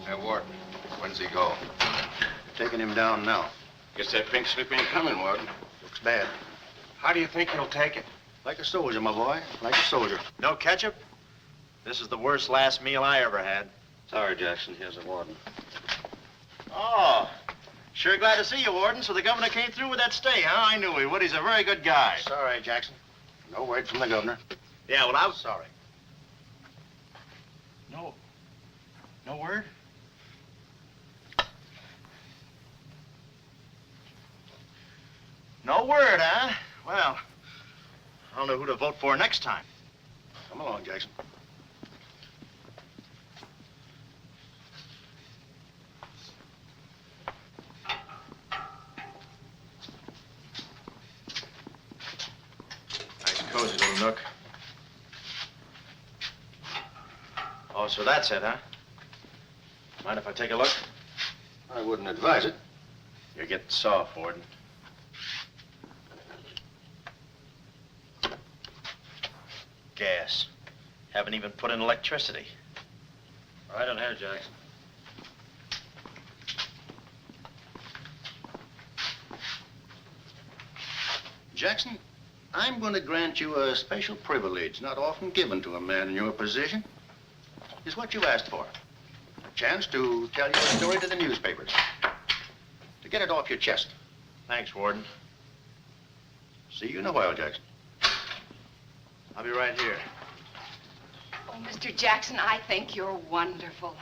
Hey, Warden, when's he go? Taking him down now. Guess that pink slip ain't coming, Warden. Looks bad. How do you think he'll take it? Like a soldier, my boy. Like a soldier. No ketchup? This is the worst last meal I ever had. Sorry, Jackson. Here's the warden. Oh, sure glad to see you, Warden. So the governor came through with that stay, huh? I knew he would. He's a very good guy. Sorry, Jackson. No word from the governor. Yeah, well, I'm sorry. No word? No word, huh? Well, I don't know who to vote for next time. Come along, Jackson. Nice, cozy little nook. Oh, so that's it, huh? Mind if I take a look? I wouldn't advise it. You're getting soft, Warden. Gas. Haven't even put in electricity. Right on here, Jackson. Jackson, I'm going to grant you a special privilege not often given to a man in your position. It's what you asked for. A chance to tell your story to the newspapers. To get it off your chest. Thanks, Warden. See you in a while, Jackson. I'll be right here. Oh, Mr. Jackson, I think you're wonderful.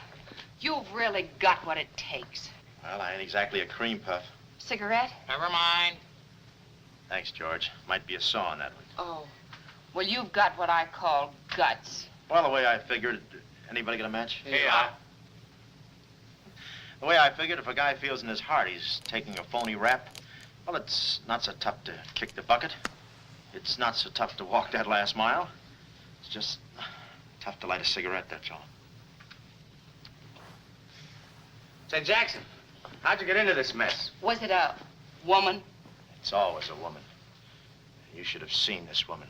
You've really got what it takes. Well, I ain't exactly a cream puff. Cigarette? Never mind. Thanks, George. Might be a saw in that one. Oh, well, you've got what I call guts. Well, the way I figured... Anybody get a match? Yeah. The way I figured, if a guy feels in his heart he's taking a phony rap, well, it's not so tough to kick the bucket. It's not so tough to walk that last mile. It's just tough to light a cigarette, that's all. Say, Jackson, how'd you get into this mess? Was it a woman? It's always a woman. You should have seen this woman.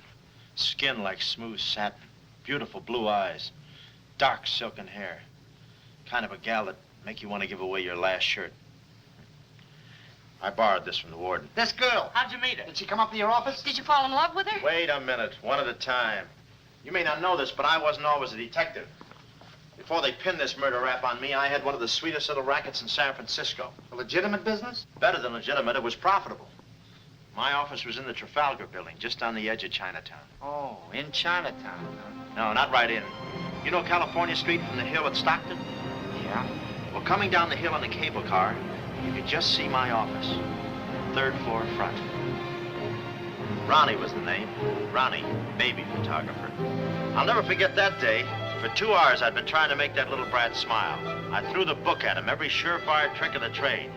Skin like smooth satin, beautiful blue eyes, dark silken hair. Kind of a gal that make you want to give away your last shirt. I borrowed this from the warden. This girl, how'd you meet her? Did she come up to your office? Did you fall in love with her? Wait a minute, one at a time. You may not know this, but I wasn't always a detective. Before they pinned this murder rap on me, I had one of the sweetest little rackets in San Francisco. A legitimate business? Better than legitimate, it was profitable. My office was in the Trafalgar building, just on the edge of Chinatown. Oh, in Chinatown, huh? No, not right in. You know California Street from the hill at Stockton? Yeah. Well, coming down the hill in a cable car, you could just see my office. Third floor front. Ronnie was the name. Ronnie, baby photographer. I'll never forget that day. For 2 hours, I'd been trying to make that little brat smile. I threw the book at him, every surefire trick of the trade.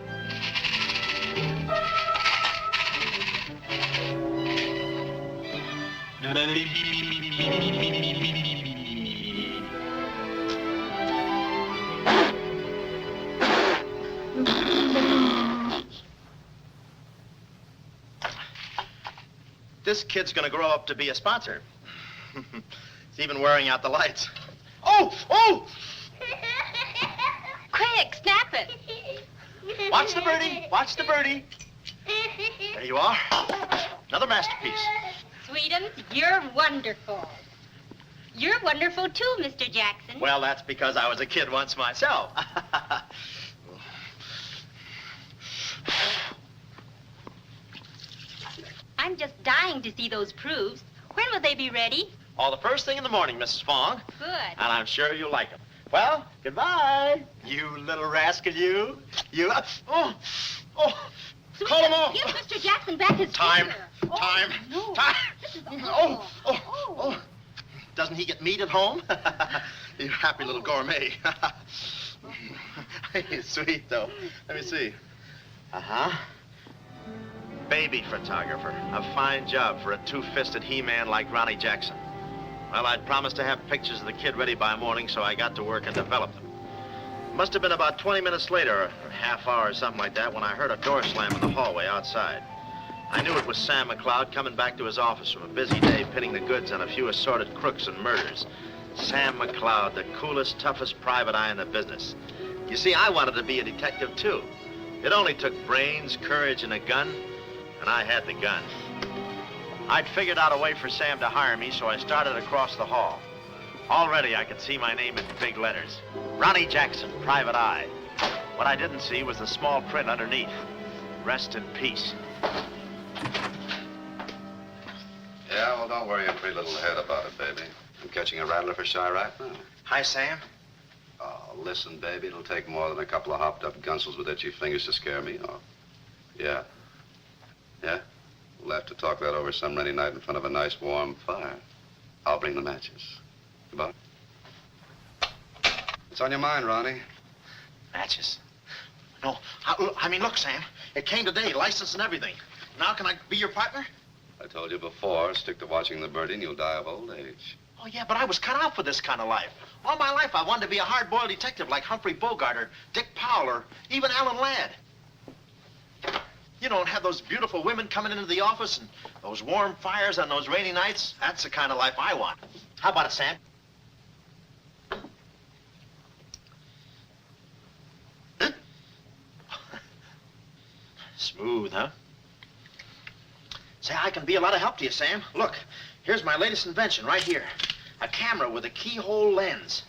This kid's gonna grow up to be a sponsor. He's even wearing out the lights. Oh! Oh! Quick, snap it. Watch the birdie. Watch the birdie. There you are. Another masterpiece. Sweetums, you're wonderful. You're wonderful too, Mr. Jackson. Well, that's because I was a kid once myself. I'm just dying to see those proofs. When will they be ready? All the first thing in the morning, Mrs. Fong. Good. And I'm sure you'll like them. Well, goodbye. You little rascal, you. You. Oh. Oh. Call them off. Give Mr. Jackson back his Time. finger. Time. No. Time. This is Oh. Oh. Oh. Doesn't he get meat at home? You happy little gourmet. He's sweet, though. Let me see. Uh-huh. Baby photographer. A fine job for a two-fisted he-man like Ronnie Jackson. Well, I'd promised to have pictures of the kid ready by morning, so I got to work and developed them. Must have been about 20 minutes later, or a half hour or something like that, when I heard a door slam in the hallway outside. I knew it was Sam McLeod coming back to his office from a busy day pinning the goods on a few assorted crooks and murders. Sam McLeod, the coolest, toughest private eye in the business. You see, I wanted to be a detective, too. It only took brains, courage, and a gun, and I had the gun. I'd figured out a way for Sam to hire me, so I started across the hall. Already, I could see my name in big letters. Ronnie Jackson, Private Eye. What I didn't see was the small print underneath. Rest in peace. Yeah, well, don't worry your pretty little head about it, baby. I'm catching a rattler for shy right now. Hi, Sam. Oh, listen, baby, it'll take more than a couple of hopped-up gunsels with itchy fingers to scare me off. Yeah? Yeah? We'll have to talk that over some rainy night in front of a nice warm fire. I'll bring the matches. Goodbye. What's on your mind, Ronnie? Matches. No, I mean, look, Sam. It came today, license and everything. Now can I be your partner? I told you before, stick to watching the birdie and you'll die of old age. Oh, yeah, but I was cut out for this kind of life. All my life, I wanted to be a hard-boiled detective like Humphrey Bogart or Dick Powell or even Alan Ladd. You don't have those beautiful women coming into the office and those warm fires on those rainy nights. That's the kind of life I want. How about it, Sam? Huh? Smooth, huh? Say, I can be a lot of help to you, Sam. Look, here's my latest invention right here. A camera with a keyhole lens.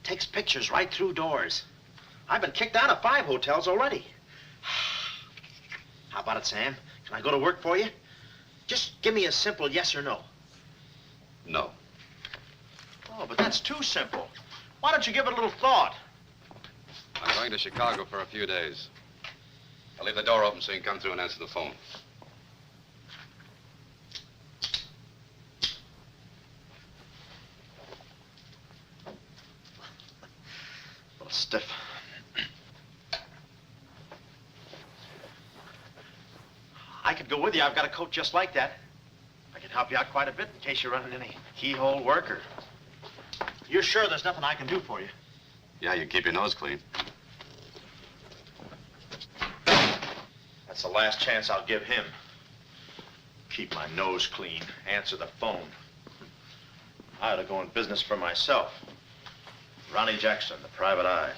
Takes pictures right through doors. I've been kicked out of 5 hotels already. How about it, Sam? Can I go to work for you? Just give me a simple yes or no. No. Oh, but that's too simple. Why don't you give it a little thought? I'm going to Chicago for a few days. I'll leave the door open so you can come through and answer the phone. A little stiff. I could go with you. I've got a coat just like that. I can help you out quite a bit in case you're running any keyhole work or... You're sure there's nothing I can do for you? Yeah, you keep your nose clean. That's the last chance I'll give him. Keep my nose clean. Answer the phone. I ought to go in business for myself. Ronnie Jackson, the Private Eye.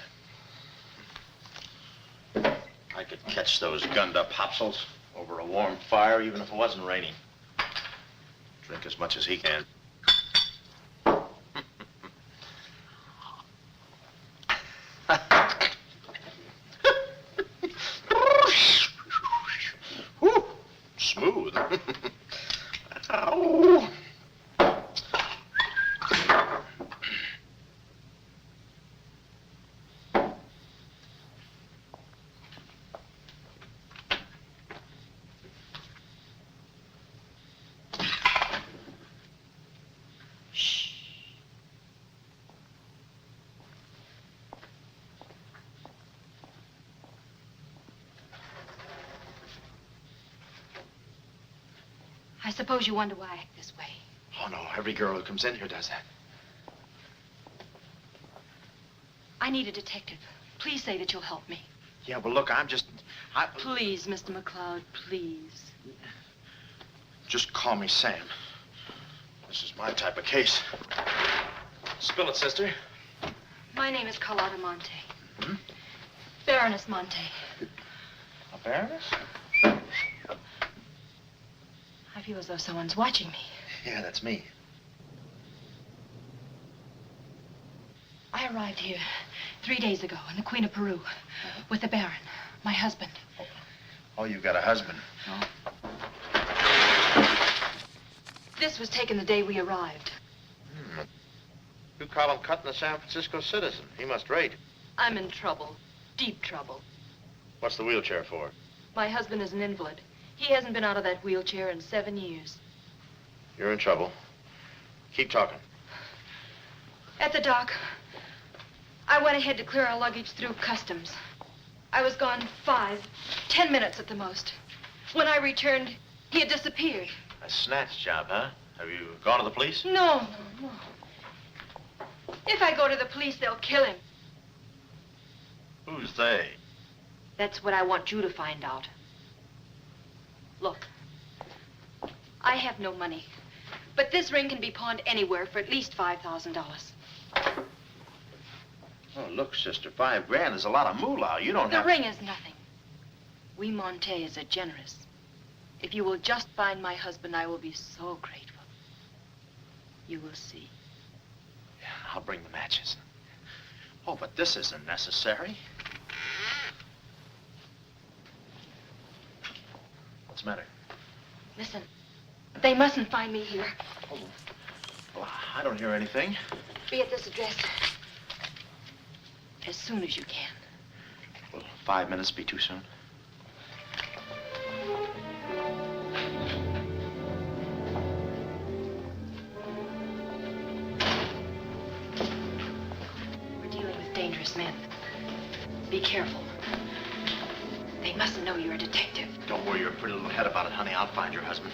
I could catch those gunned-up hopsels over a warm fire, even if it wasn't raining. Drink as much as he can. Whew, smooth. Ow. I suppose you wonder why I act this way. Oh, no, every girl who comes in here does that. I need a detective. Please say that you'll help me. Yeah, well, look, Please, Mr. McLeod, please. Just call me Sam. This is my type of case. Spill it, sister. My name is Carlotta Monte. Hmm? Baroness Monte. A baroness? I feel as though someone's watching me. Yeah, that's me. I arrived here 3 days ago in the Queen of Peru with the Baron, my husband. Oh, you've got a husband. This was taken the day we arrived. You call him cutting a San Francisco citizen. He must rate. I'm in trouble, deep trouble. What's the wheelchair for? My husband is an invalid. He hasn't been out of that wheelchair in 7 years. You're in trouble. Keep talking. At the dock, I went ahead to clear our luggage through customs. I was gone 5-10 minutes at the most. When I returned, he had disappeared. A snatch job, huh? Have you gone to the police? No. If I go to the police, they'll kill him. Who's they? That's what I want you to find out. Look, I have no money, but this ring can be pawned anywhere for at least $5,000. Oh, look, sister, $5 is a lot of moolah. You don't The have... ring is nothing. We Montes are generous. If you will just find my husband, I will be so grateful. You will see. Yeah, I'll bring the matches. Oh, but this isn't necessary. What's the matter? Listen, they mustn't find me here. Oh, well, I don't hear anything. Be at this address as soon as you can. Will 5 minutes be too soon? We're dealing with dangerous men. Be careful. They mustn't know you're a detective. Don't worry your pretty little head about it, honey. I'll find your husband.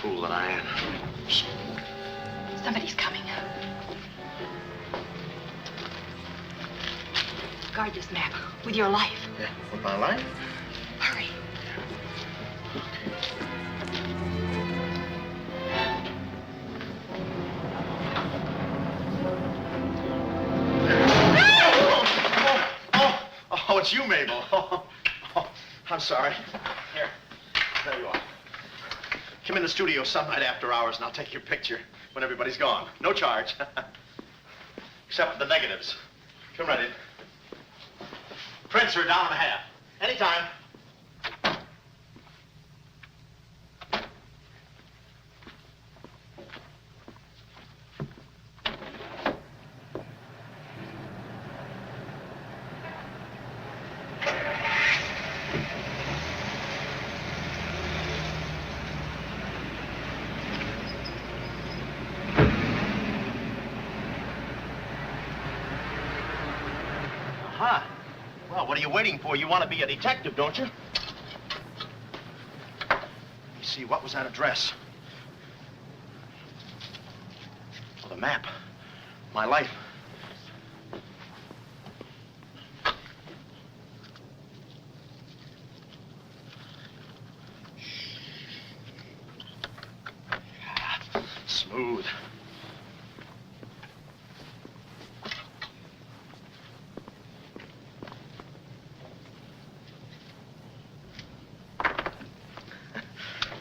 Fool that I am. Shh. Somebody's coming. Guard this map with your life. Yeah, with my life? Hurry. Oh, it's you, Mabel. Oh, I'm sorry. Here, there you are. Come in the studio some night after hours, and I'll take your picture when everybody's gone. No charge. Except for the negatives. Come right in. Prints are $1.50. Anytime. Aha. Well, what are you waiting for? You want to be a detective, don't you? Let me see, what was that address? Oh, the map. My life. Smooth.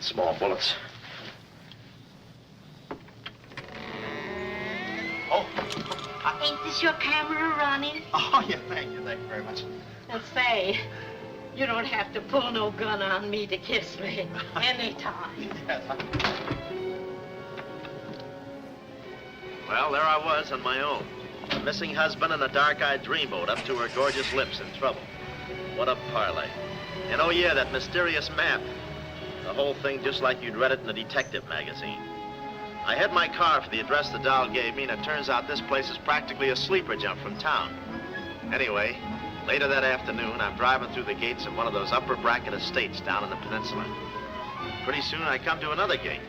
Small bullets. Oh. Ain't this your camera, Ronnie? Oh, yeah, thank you very much. And say, you don't have to pull no gun on me to kiss me anytime. Yes, Well, there I was on my own. A missing husband and a dark-eyed dreamboat up to her gorgeous lips in trouble. What a parlay. And oh yeah, that mysterious map. The whole thing just like you'd read it in a detective magazine. I had my car for the address the doll gave me, and it turns out this place is practically a sleeper jump from town. Anyway, later that afternoon, I'm driving through the gates of one of those upper bracket estates down in the peninsula. Pretty soon, I come to another gate.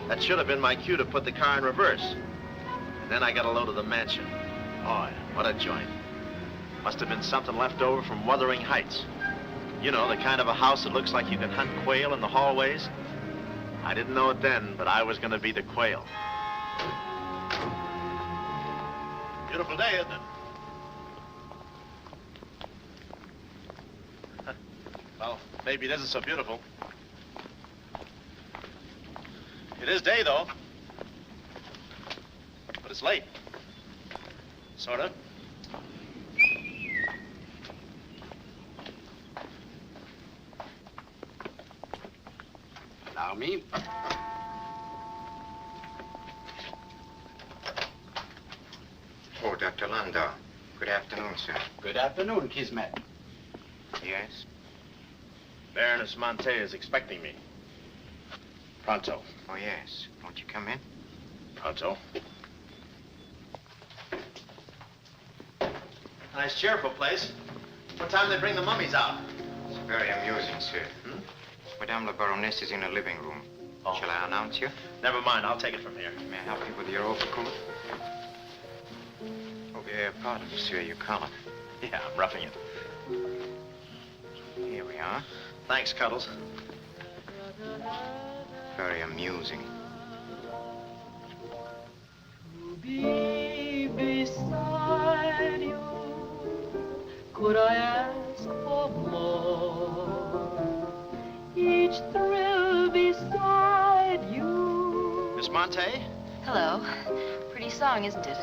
That should have been my cue to put the car in reverse. And then I got a load of the mansion. Oh, what a joint. Must have been something left over from Wuthering Heights. You know, the kind of a house that looks like you can hunt quail in the hallways. I didn't know it then, but I was going to be the quail. Beautiful day, isn't it? Well, maybe it isn't so beautiful. It is day, though. But it's late. Sort of. Allow me. Oh, Dr. Landau. Good afternoon, sir. Good afternoon, Kismet. Yes? Baroness Monte is expecting me. Pronto. Oh, yes. Won't you come in? Pronto. Nice, cheerful place. What time do they bring the mummies out? It's very amusing, sir. Madame la Baroness is in her living room. Oh. Shall I announce you? Never mind, I'll take it from here. May I help you with your overcoat? Oh, pardon, monsieur, your collar. Yeah, I'm roughing it. Here we are. Thanks, Cuddles. Very amusing. To be beside you could I ask for more? Each thrill beside you. Miss Monte? Hello. Pretty song, isn't it?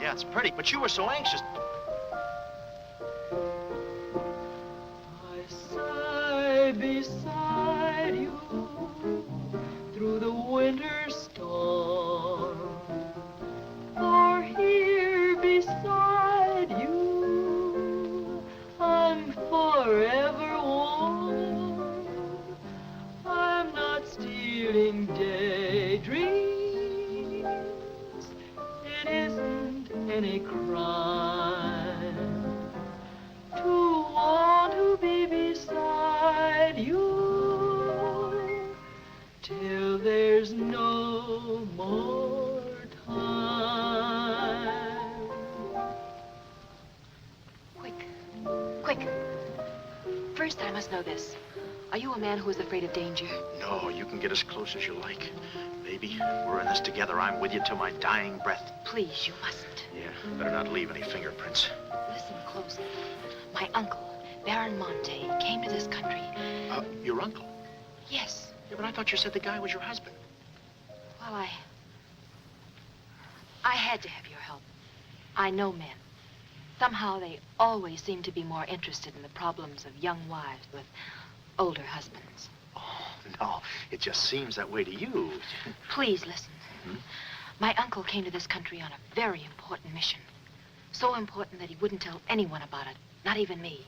Yeah, it's pretty, but you were so anxious. I sigh beside you through the winter storm. For here beside you, I'm forever warm. I'm not stealing daydreams. It isn't any crime to want to be beside you till there's no more time. Quick. First, I must know this. Are you a man who is afraid of danger? No, you can get as close as you like. Baby, we're in this together. I'm with you till my dying breath. Please, you mustn't. Yeah, better not leave any fingerprints. Listen closely. My uncle, Baron Monte, came to this country. Your uncle? Yes. Yeah, but I thought you said the guy was your husband. Well, I had to have your help. I know men. Somehow they always seem to be more interested in the problems of young wives with older husbands. Oh, no, it just seems that way to you. Please listen. My uncle came to this country on a very important mission. So important that he wouldn't tell anyone about it, not even me.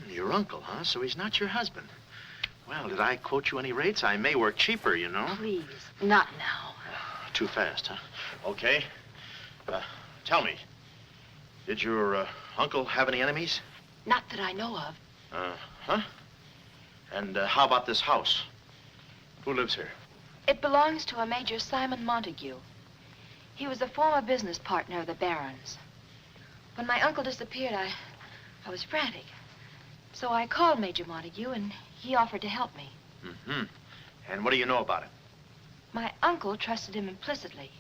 Your uncle, huh? So he's not your husband. Well, did I quote you any rates? I may work cheaper, you know. Please, not now. Too fast, huh? Okay. Tell me, did your uncle have any enemies? Not that I know of. Huh? And how about this house? Who lives here? It belongs to a Major Simon Montague. He was a former business partner of the Baron's. When my uncle disappeared, I was frantic. So I called Major Montague, and he offered to help me. Mm-hmm. And what do you know about it? My uncle trusted him implicitly.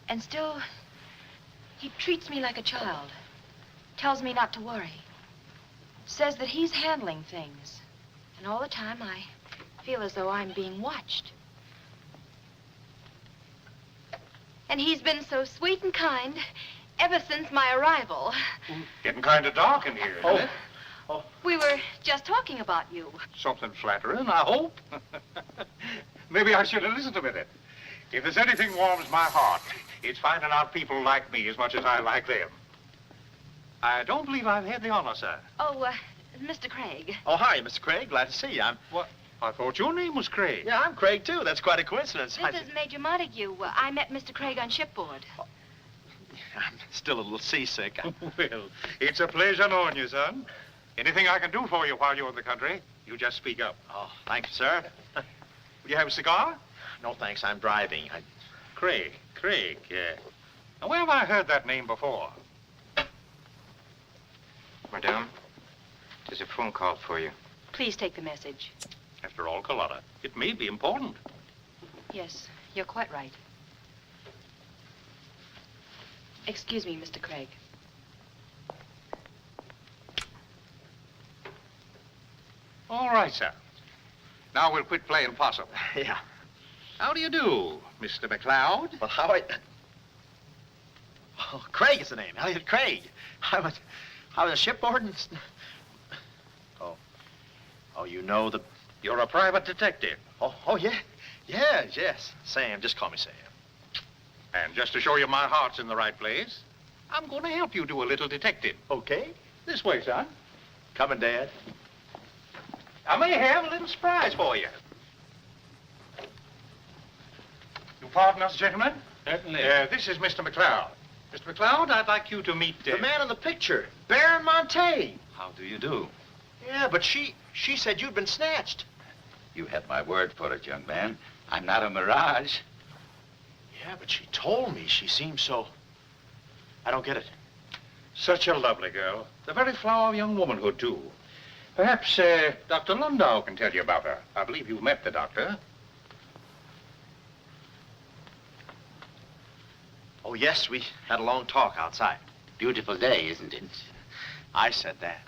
And still, he treats me like a child. Tells me not to worry. Says that he's handling things. And all the time, I feel as though I'm being watched. And he's been so sweet and kind ever since my arrival. Getting kind of dark in here, isn't it? We were just talking about you. Something flattering, I hope. Maybe I should have listened a minute. If there's anything warms my heart, it's finding out people like me as much as I like them. I don't believe I've had the honor, sir. Oh, Mr. Craig. Oh, hi, Mr. Craig. Glad to see you. What? I thought your name was Craig. Yeah, I'm Craig, too. That's quite a coincidence. This is Major Montague. I met Mr. Craig on shipboard. I'm still a little seasick. Well, it's a pleasure knowing you, son. Anything I can do for you while you're in the country, you just speak up. Oh, thank you, sir. Will you have a cigar? No, thanks. I'm driving. Craig, yeah. Now, where have I heard that name before? Madame, there's a phone call for you. Please take the message. After all, Carlotta, it may be important. Yes, you're quite right. Excuse me, Mr. Craig. All right, sir. Now we'll quit playing possum. Yeah. How do you do, Mr. McLeod? Well, Oh, Craig is the name. Elliot Craig. I was shipboard and... Oh, you know the... You're a private detective. Oh, yeah. Yes. Sam, just call me Sam. And just to show you my heart's in the right place, I'm going to help you do a little detective. Okay. This way, son. Coming, Dad. I may have a little surprise for you. You pardon us, gentlemen? Certainly. This is Mr. McLeod. Mr. McLeod, I'd like you to meet... The man in the picture, Baron Monte. How do you do? Yeah, but she said you'd been snatched. You had my word for it, young man. I'm not a mirage. Yeah, but she told me she seemed so... I don't get it. Such a lovely girl. The very flower of young womanhood, too. Perhaps, Dr. Lundau can tell you about her. I believe you've met the doctor. Oh, yes, we had a long talk outside. Beautiful day, isn't it? I said that.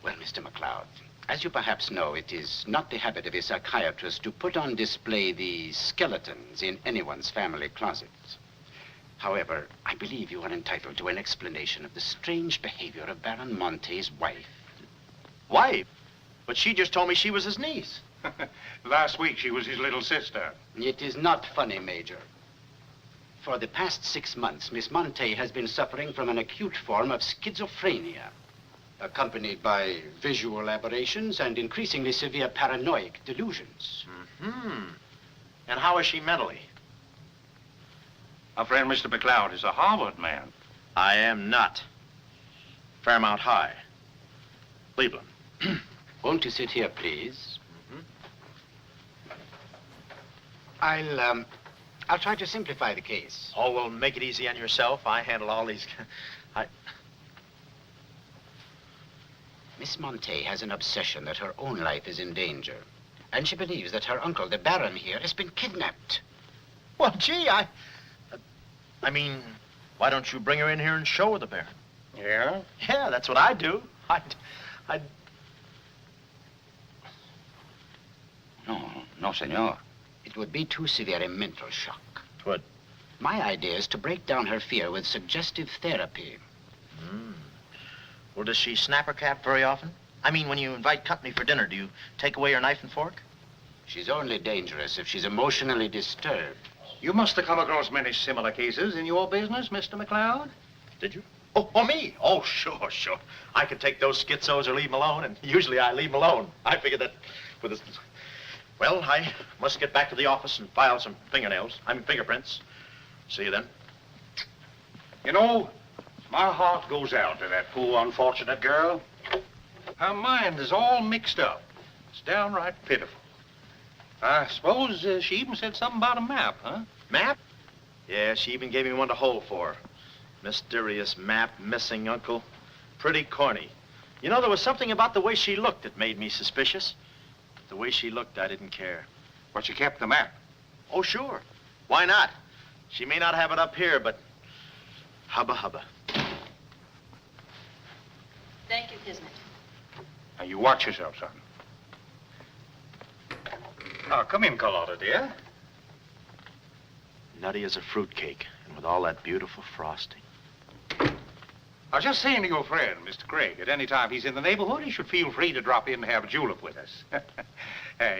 Well, Mr. McLeod, as you perhaps know, it is not the habit of a psychiatrist to put on display the skeletons in anyone's family closet. However, I believe you are entitled to an explanation of the strange behavior of Baron Monte's wife. Wife? But she just told me she was his niece. Last week, she was his little sister. It is not funny, Major. For the past 6 months, Miss Monte has been suffering from an acute form of schizophrenia, accompanied by visual aberrations and increasingly severe paranoid delusions. Mm-hmm. And how is she mentally? Our friend Mr. McLeod is a Harvard man. I am not. Fairmount High. Cleveland. Won't you sit here, please? I'll try to simplify the case. Oh, well, make it easy on yourself. I handle all these... Miss Monte has an obsession that her own life is in danger. And she believes that her uncle, the Baron here, has been kidnapped. Well, gee, I mean, why don't you bring her in here and show her the Baron? Yeah? Yeah, that's what I'd do. No, senor. It would be too severe a mental shock. Twould. My idea is to break down her fear with suggestive therapy. Well, does she snap her cap very often? I mean, when you invite company for dinner, do you take away her knife and fork? She's only dangerous if she's emotionally disturbed. You must have come across many similar cases in your business, Mr. McLeod. Did you? Oh, me? Oh, sure. I could take those schizos or leave them alone, and usually I leave them alone. I figured that with this... Well, I must get back to the office and file some fingerprints. See you then. You know, my heart goes out to that poor, unfortunate girl. Her mind is all mixed up. It's downright pitiful. I suppose she even said something about a map, huh? Map? Yeah, she even gave me one to hold for. Mysterious map, missing uncle. Pretty corny. You know, there was something about the way she looked that made me suspicious. The way she looked, I didn't care. But she kept the map. Oh, sure. Why not? She may not have it up here, but hubba. Thank you, Kismet. Now, you watch yourself, son. Now, come in, Carlotta, dear. Nutty as a fruitcake, and with all that beautiful frosting. I was just saying to your friend, Mr. Craig, at any time he's in the neighborhood, he should feel free to drop in and have a julep with us.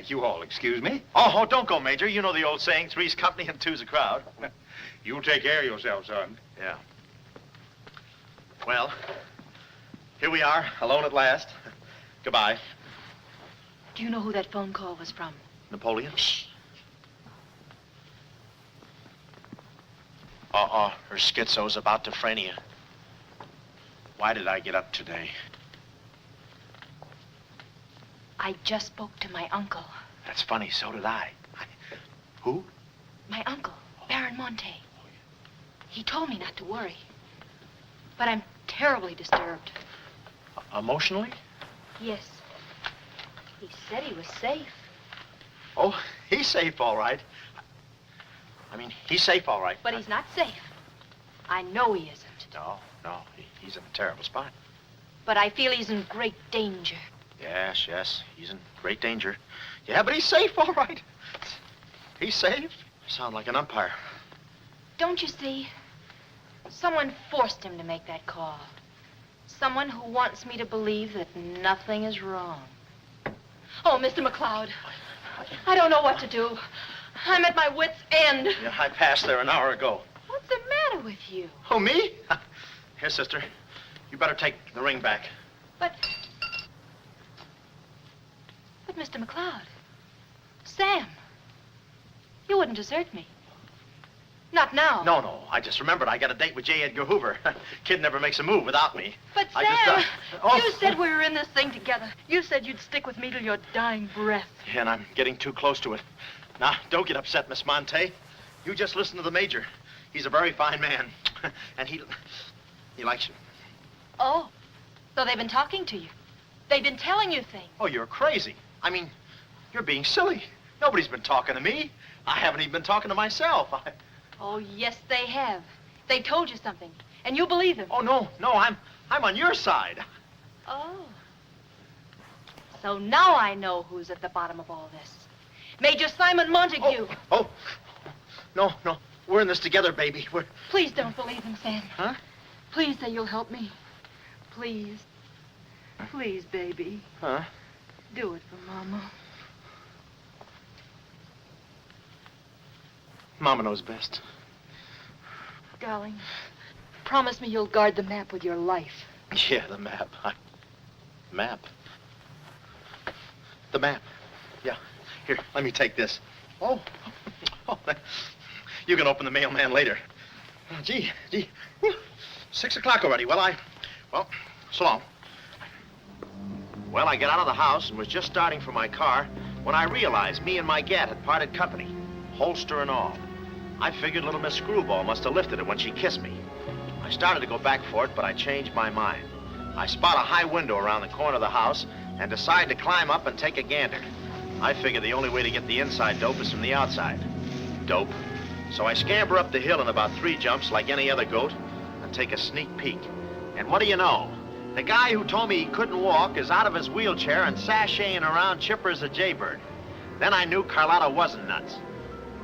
You all excuse me. Oh, don't go, Major. You know the old saying, three's company and two's a crowd. You take care of yourself, son. Yeah. Well, here we are, alone at last. Goodbye. Do you know who that phone call was from? Napoleon? Her schizo's about to phrenia. Why did I get up today? I just spoke to my uncle. That's funny, so did I. Who? My uncle, Baron Monte. He told me not to worry. But I'm terribly disturbed. Emotionally? Yes. He said he was safe. Oh, he's safe, all right. I mean, he's safe, all right. But he's not safe. I know he isn't. No, he's in a terrible spot. But I feel he's in great danger. Yes, he's in great danger. Yeah, but he's safe, all right. He's safe. You sound like an umpire. Don't you see? Someone forced him to make that call. Someone who wants me to believe that nothing is wrong. Oh, Mr. McLeod, I don't know what to do. I'm at my wit's end. Yeah, I passed there an hour ago. What's the matter with you? Oh, me? Here, sister. You better take the ring back. But Mr. McLeod, Sam, you wouldn't desert me. Not now. No. I just remembered I got a date with J. Edgar Hoover. Kid never makes a move without me. But Sam, you said we were in this thing together. You said you'd stick with me till your dying breath. Yeah, and I'm getting too close to it. Now, don't get upset, Miss Monte. You just listen to the Major. He's a very fine man. And he likes you. Oh, so they've been talking to you. They've been telling you things. Oh, you're crazy. I mean, you're being silly. Nobody's been talking to me. I haven't even been talking to myself. Oh, yes, they have. They told you something. And you believe him? Oh, no, I'm on your side. Oh. So now I know who's at the bottom of all this. Major Simon Montague. Oh, no, we're in this together, baby. Please don't believe him, Sam. Huh? Please say you'll help me. Please. Please, baby. Huh? Do it for Mama. Mama knows best. Darling, promise me you'll guard the map with your life. Yeah, the map. Map? The map. Yeah. Here, let me take this. Oh. You can open the mailman later. Oh, gee. Whew. 6 o'clock already. Well, so long. Well, I got out of the house and was just starting for my car when I realized me and my gat had parted company, holster and all. I figured little Miss Screwball must have lifted it when she kissed me. I started to go back for it, but I changed my mind. I spot a high window around the corner of the house and decide to climb up and take a gander. I figure the only way to get the inside dope is from the outside. Dope. So I scamper up the hill in about 3 jumps like any other goat and take a sneak peek. And what do you know? The guy who told me he couldn't walk is out of his wheelchair and sashaying around chipper as a jaybird. Then I knew Carlotta wasn't nuts.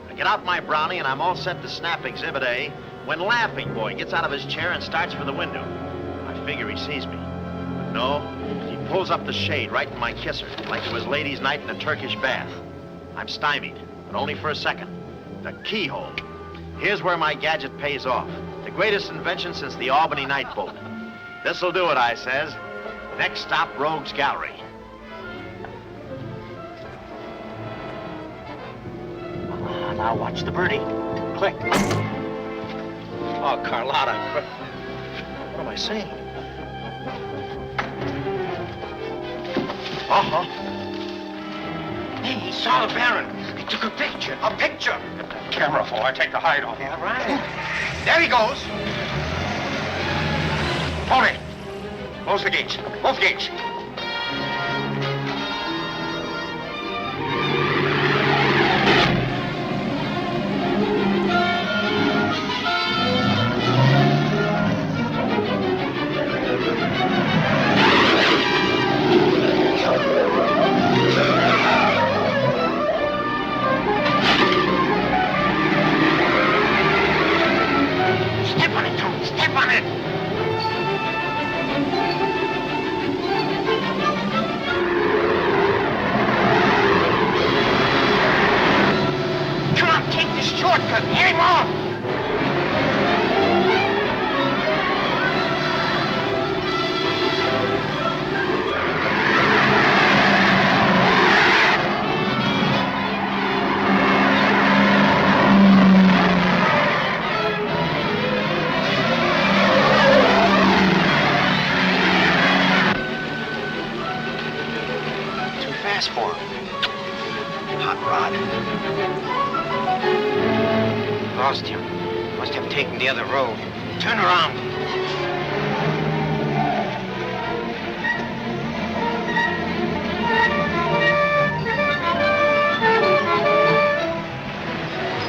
I get out my brownie and I'm all set to snap Exhibit A when Laughing Boy gets out of his chair and starts for the window. I figure he sees me. But no, he pulls up the shade right in my kisser, like it was ladies' night in a Turkish bath. I'm stymied, but only for a second. The keyhole. Here's where my gadget pays off. The greatest invention since the Albany night boat. This'll do it, I says. Next stop, Rogue's Gallery. Now watch the birdie. Click. Oh, Carlotta. What am I saying? Uh-huh. Hey, he saw the Baron. He took a picture. A picture? Get that camera before I take the hide off. Yeah, right. There he goes. Hold it. Close the gates. Both gates. Step on it, Tom. Step on it. Come on, take this shortcut. Hit him off. For him. Hot rod. Lost him. Must have taken the other road. Turn around.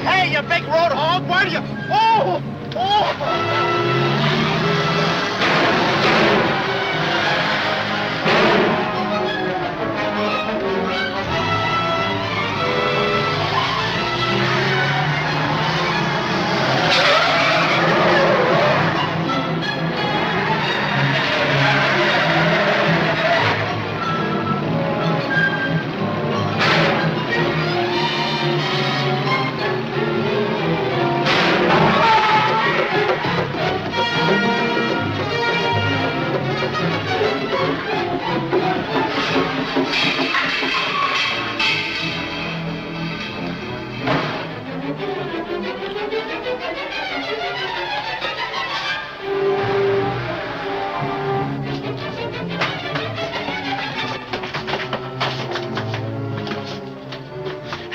Hey, you big road hog, why do you... Oh!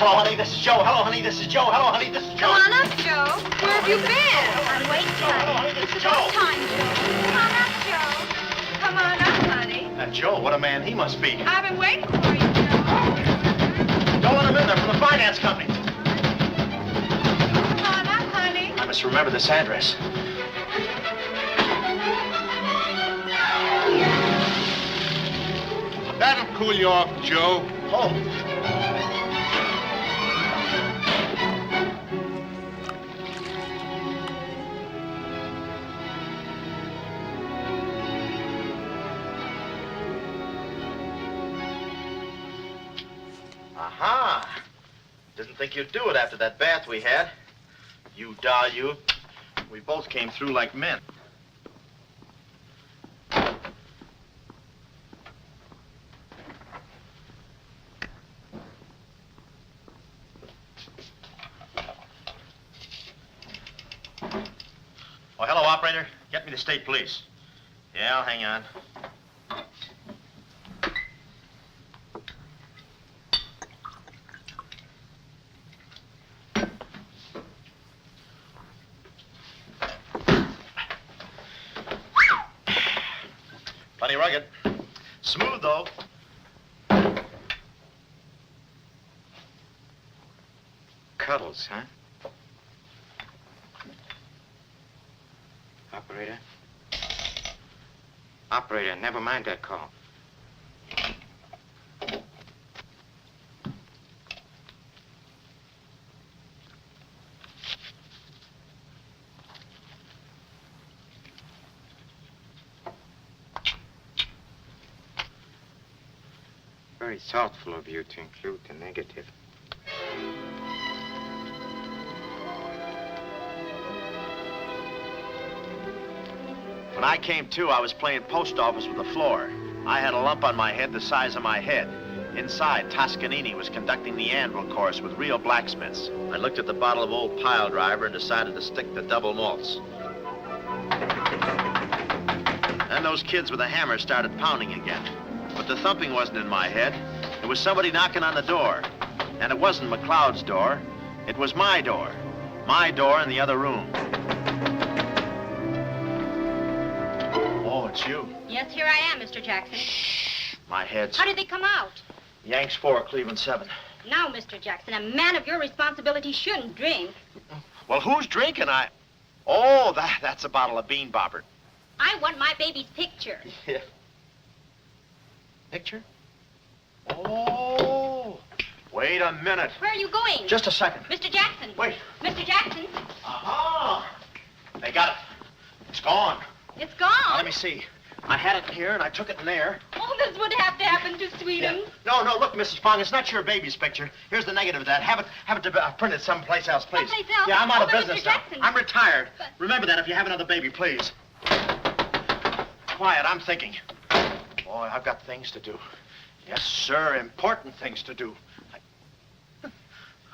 Hello, honey, this is Joe. Hello, honey, this is Joe. Hello, honey, this is Joe. Come on up, Joe. Where have you been? I'm waiting, Hello, honey. honey, this is It's about Joe. time, Joe. Come on up, Joe. Come on up, honey. That Joe, what a man he must be. I've been waiting for you, Joe. Don't let him in there from the finance company. Come on up, honey. I must remember this address. cool you off, Joe. Oh. Aha! Didn't think you'd do it after that bath we had. You doll, you. We both came through like men. Oh, hello, operator. Get me the state police. Yeah, I'll hang on. Plenty rugged. Smooth, though. Cuddles, huh? Operator? Operator, never mind that call. Very thoughtful of you to include the negative. When I came to, I was playing post office with the floor. I had a lump on my head the size of my head. Inside, Toscanini was conducting the anvil course with real blacksmiths. I looked at the bottle of old pile driver and decided to stick the double malts. Then those kids with a hammer started pounding again. But the thumping wasn't in my head. It was somebody knocking on the door. And it wasn't McLeod's door. It was my door. My door in the other room. Oh, it's you. Yes, here I am, Mr. Jackson. My head's... How did they come out? Yanks 4, Cleveland 7. Now, Mr. Jackson, a man of your responsibility shouldn't drink. Well, who's drinking? Oh, that's a bottle of Bean Bobber. I want my baby's picture. Yeah. Picture? Oh. Wait a minute. Where are you going? Just a second. Mr. Jackson. Wait. Mr. Jackson. Aha! They got it. It's gone. It's gone. Now, let me see. I had it in here, and I took it in there. Oh, this would have to happen to Sweetums. Yeah. No, look, Mrs. Fong, it's not your baby's picture. Here's the negative of that. Have it printed someplace else, please. Someplace else? Yeah, I'm out of but business Mr. now. Jackson. I'm retired. But... Remember that if you have another baby, please. Quiet, I'm thinking. Boy, I've got things to do. Yes, sir, important things to do.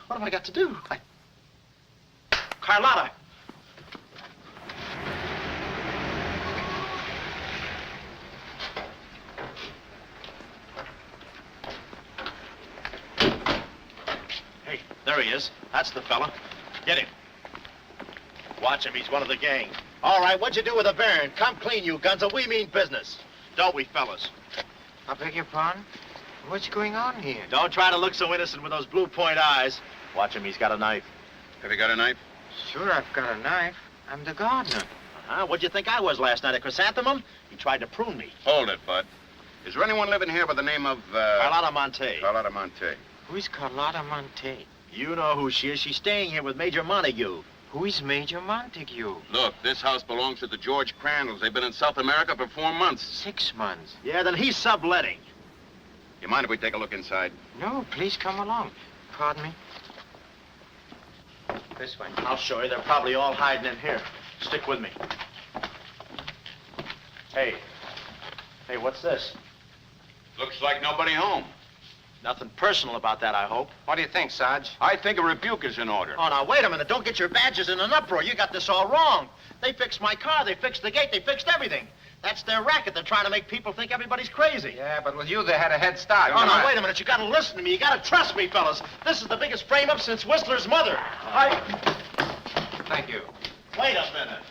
What have I got to do? Carlotta. Hey, there he is. That's the fella. Get him. Watch him. He's one of the gang. All right, what'd you do with the Baron? Come clean, you Gunzo. We mean business. Don't we, fellas? I beg your pardon? What's going on here? Don't try to look so innocent with those blue point eyes. Watch him. He's got a knife. Have you got a knife? Sure, I've got a knife. I'm the gardener. What'd you think I was last night, a chrysanthemum? He tried to prune me. Hold it, Bud. Is there anyone living here by the name of, Carlotta Monte. Carlotta Monte. Who's Carlotta Monte? You know who she is. She's staying here with Major Montague. Who is Major Montague? Look, this house belongs to the George Crandalls. They've been in South America for 4 months. 6 months. Yeah, then he's subletting. You mind if we take a look inside? No, please come along. Pardon me. This way. I'll show you. They're probably all hiding in here. Stick with me. Hey, what's this? Looks like nobody home. Nothing personal about that, I hope. What do you think, Sarge? I think a rebuke is in order. Oh, now, wait a minute. Don't get your badges in an uproar. You got this all wrong. They fixed my car. They fixed the gate. They fixed everything. That's their racket. They're trying to make people think everybody's crazy. Yeah, but with you, they had a head start. Oh, now, wait a minute. You got to listen to me. You got to trust me, fellas. This is the biggest frame-up since Whistler's mother. Thank you. Wait a minute.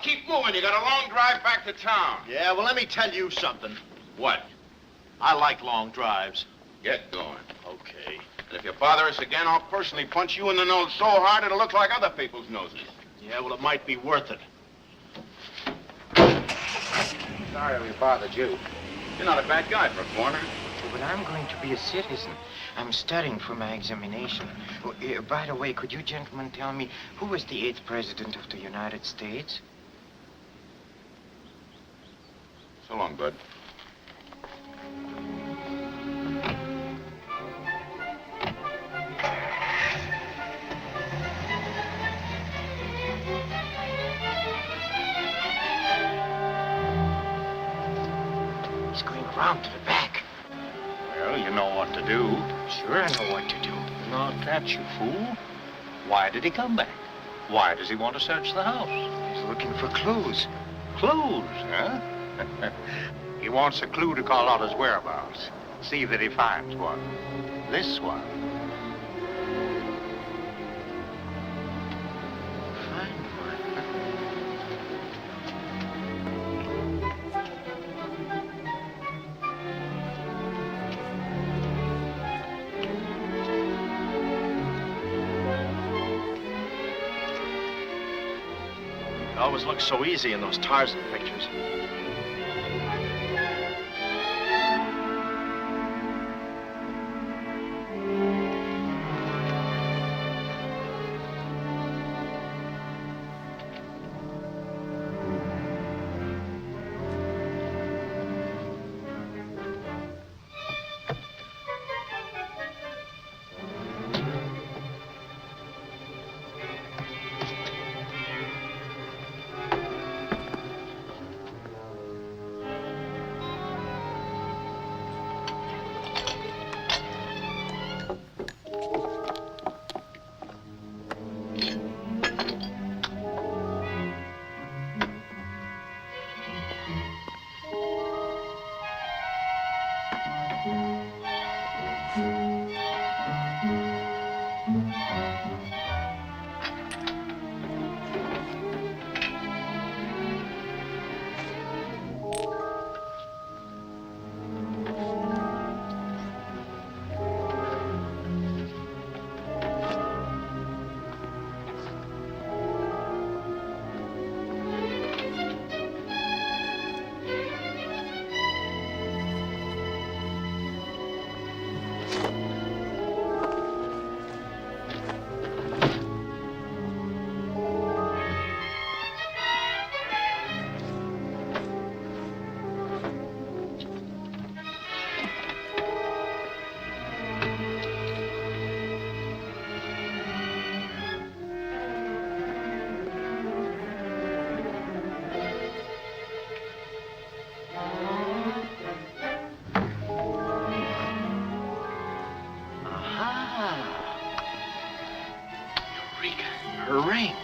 Keep moving. You got a long drive back to town. Yeah, well, let me tell you something. What? I like long drives. Get going. Okay. And if you bother us again, I'll personally punch you in the nose so hard it'll look like other people's noses. Yeah, well, it might be worth it. Sorry we bothered you. You're not a bad guy for a foreigner. but I'm going to be a citizen. I'm studying for my examination. Oh, by the way, could you gentlemen tell me who was the 8th president of the United States? So long, Bud. He's going around to the back. Well, you know what to do. Sure, I know what to do. Not that, you fool. Why did he come back? Why does he want to search the house? He's looking for clues. Clues, huh? He wants a clue to call out his whereabouts. See that he finds one. This one. Find one. It always looks so easy in those Tarzan pictures. Her ring.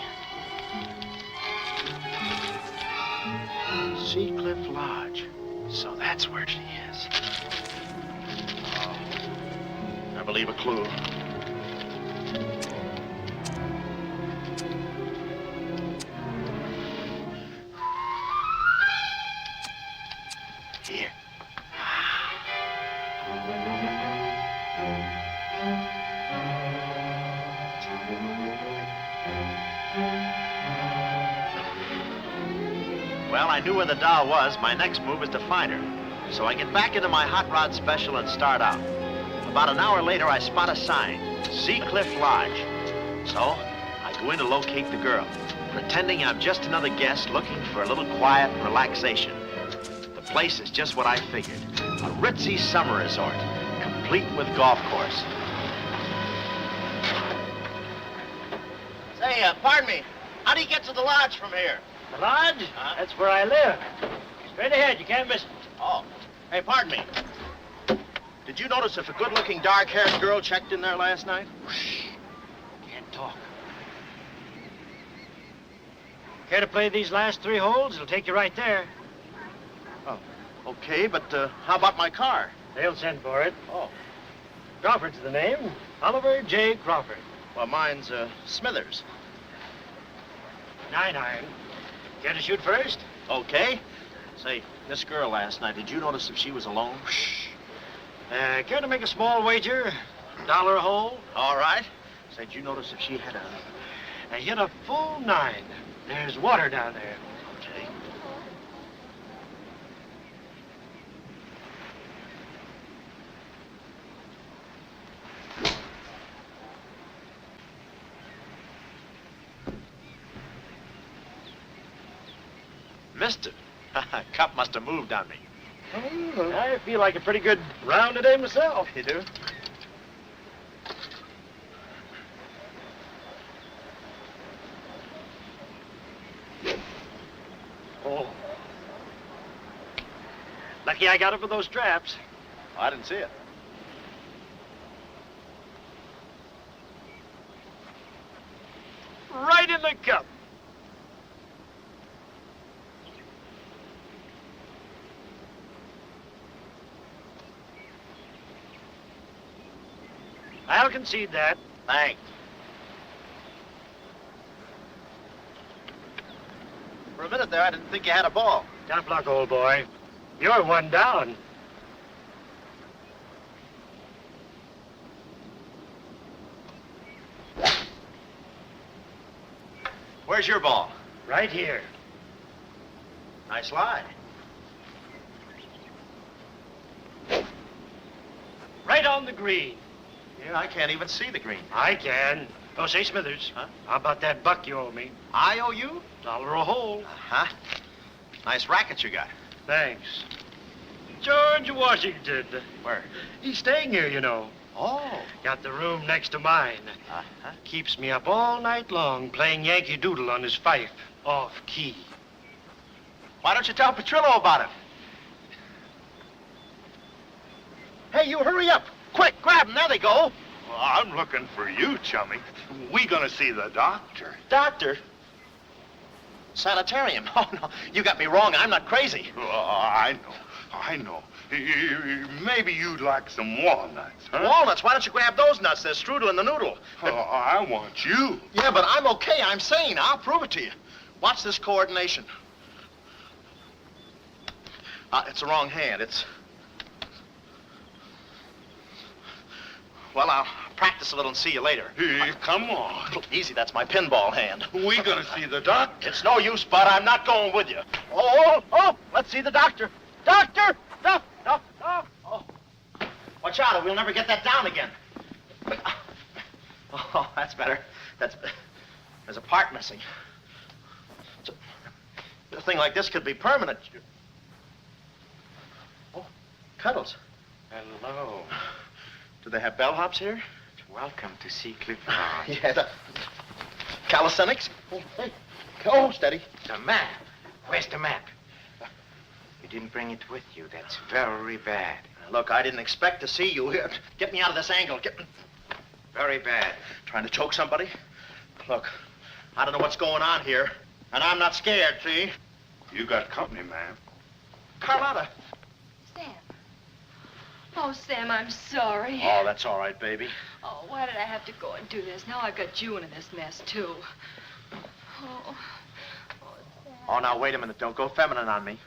Sea Cliff Lodge. So that's where she is. Oh, I believe a clue. Here. Well, I knew where the doll was. My next move is to find her. So I get back into my hot rod special and start out. About an hour later, I spot a sign, Sea Cliff Lodge. So I go in to locate the girl, pretending I'm just another guest looking for a little quiet and relaxation. The place is just what I figured, a ritzy summer resort, complete with golf course. Say, pardon me, how do you get to the lodge from here? The lodge? That's where I live. Straight ahead, you can't miss it. Oh, hey, pardon me. Did you notice if a good-looking, dark-haired girl checked in there last night? Shh. Can't talk. Care to play these last 3 holes? It'll take you right there. Oh, okay, but how about my car? They'll send for it. Oh. Crawford's the name. Oliver J. Crawford. Well, mine's Smithers. 9 iron. Care to shoot first? Okay. Say, this girl last night, did you notice if she was alone? Shh. Care to make a small wager? $1 a hole? All right. Say, did you notice if she had a... I hit a full 9. There's water down there. Okay. two-fisted. Cup must have moved on me. I feel like a pretty good round today myself. You do? Oh. Lucky I got it for those straps. Oh, I didn't see it. Right in the cup. I'll concede that. Thanks. For a minute there, I didn't think you had a ball. Tough luck, old boy. You're one down. Where's your ball? Right here. Nice lie. Right on the green. Yeah, I can't even see the green. I can. Oh, say, Smithers. Huh? How about that buck you owe me? I owe you? $1 a hole. Uh-huh. Nice racket you got. Thanks. George Washington. Where? He's staying here, you know. Oh. Got the room next to mine. Uh-huh. Keeps me up all night long playing Yankee Doodle on his fife. Off key. Why don't you tell Petrillo about it? Hey, you hurry up. Quick, grab them. There they go. Well, I'm looking for you, chummy. We gonna see the doctor. Doctor? Sanitarium. Oh, no. You got me wrong. I'm not crazy. Oh, I know. Maybe you'd like some walnuts, huh? Walnuts? Why don't you grab those nuts? There's strudel in the noodle. Oh, I want you. Yeah, but I'm okay. I'm sane. I'll prove it to you. Watch this coordination. It's the wrong hand. It's... Well, I'll practice a little and see you later. Hey, come on. Easy, that's my pinball hand. We gonna see the doctor. It's no use, Bud. I'm not going with you. Oh, let's see the doctor. Doctor! No. Oh. Watch out, or we'll never get that down again. Oh, that's better. There's a part missing. A thing like this could be permanent. Oh, Cuddles. Hello. Do they have bellhops here? Welcome to see Clifford. Yeah, the calisthenics. Oh, hey. Oh, steady. The map. Where's the map? You didn't bring it with you. That's very bad. Look, I didn't expect to see you here. Get me out of this angle. Very bad. Trying to choke somebody? Look, I don't know what's going on here, and I'm not scared, see? You got company, ma'am. Carlotta. Sam. Oh, Sam, I'm sorry. Oh, that's all right, baby. Oh, why did I have to go and do this? Now I've got you in this mess, too. Oh, Sam. Oh, now, wait a minute. Don't go feminine on me.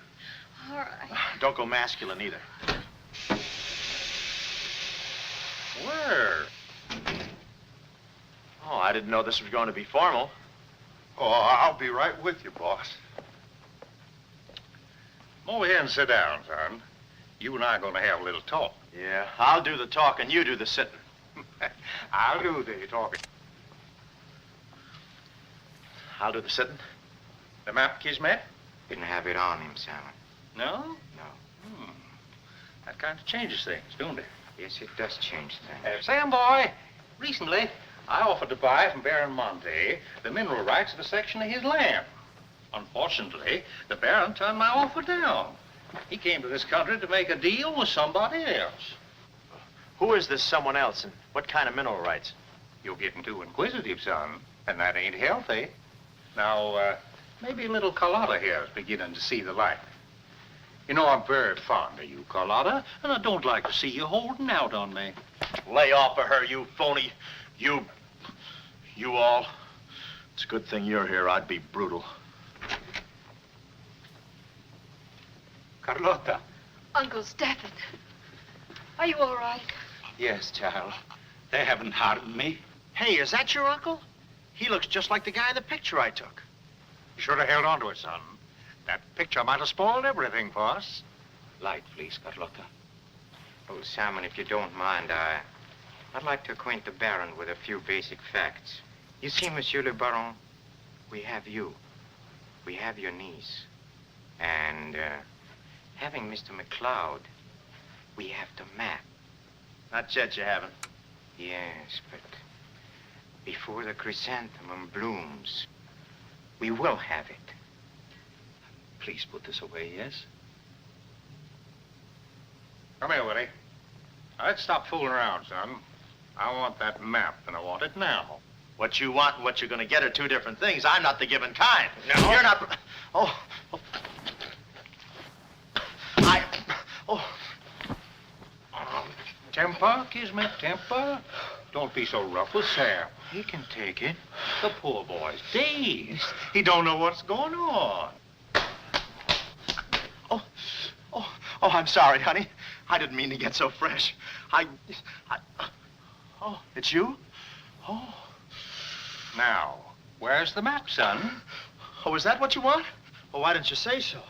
All right. Don't go masculine, either. Where? Oh, I didn't know this was going to be formal. Oh, I'll be right with you, boss. Come over here and sit down, son. You and I are gonna have a little talk. Yeah, I'll do the talking, you do the sitting. I'll do the talking. I'll do the sitting. The map, Kismet? Didn't have it on him, Simon. No? No. That kind of changes things, don't it? Yes, it does change things. Sam boy, recently I offered to buy from Baron Monte the mineral rights of a section of his land. Unfortunately, the Baron turned my offer down. He came to this country to make a deal with somebody else. Who is this someone else, and what kind of mineral rights? You're getting too inquisitive, son, and that ain't healthy. Now, maybe little Carlotta here is beginning to see the light. You know, I'm very fond of you, Carlotta, and I don't like to see you holding out on me. Lay off of her, you phony. You all. It's a good thing you're here. I'd be brutal. Carlotta. Uncle Stephen. Are you all right? Yes, child. They haven't harmed me. Hey, is that your uncle? He looks just like the guy in the picture I took. You should have held on to it, son. That picture might have spoiled everything for us. Light, please, Carlotta. Oh, Simon, if you don't mind, I'd like to acquaint the Baron with a few basic facts. You see, Monsieur le Baron, we have you. We have your niece. And having Mr. McLeod, we have the map. Not yet, you haven't. Yes, but before the chrysanthemum blooms, we will have it. Please put this away, yes? Come here, Willie. Now, let's stop fooling around, son. I want that map, and I want it now. What you want and what you're going to get are two different things. I'm not the given kind. No? You're not... Oh. Temper, Kismet, temper. Don't be so rough with Sam. He can take it. The poor boy's dazed. He don't know what's going on. Oh, I'm sorry, honey. I didn't mean to get so fresh. Oh, it's you? Oh. Now, where's the map, son? Oh, is that what you want? Well, why didn't you say so?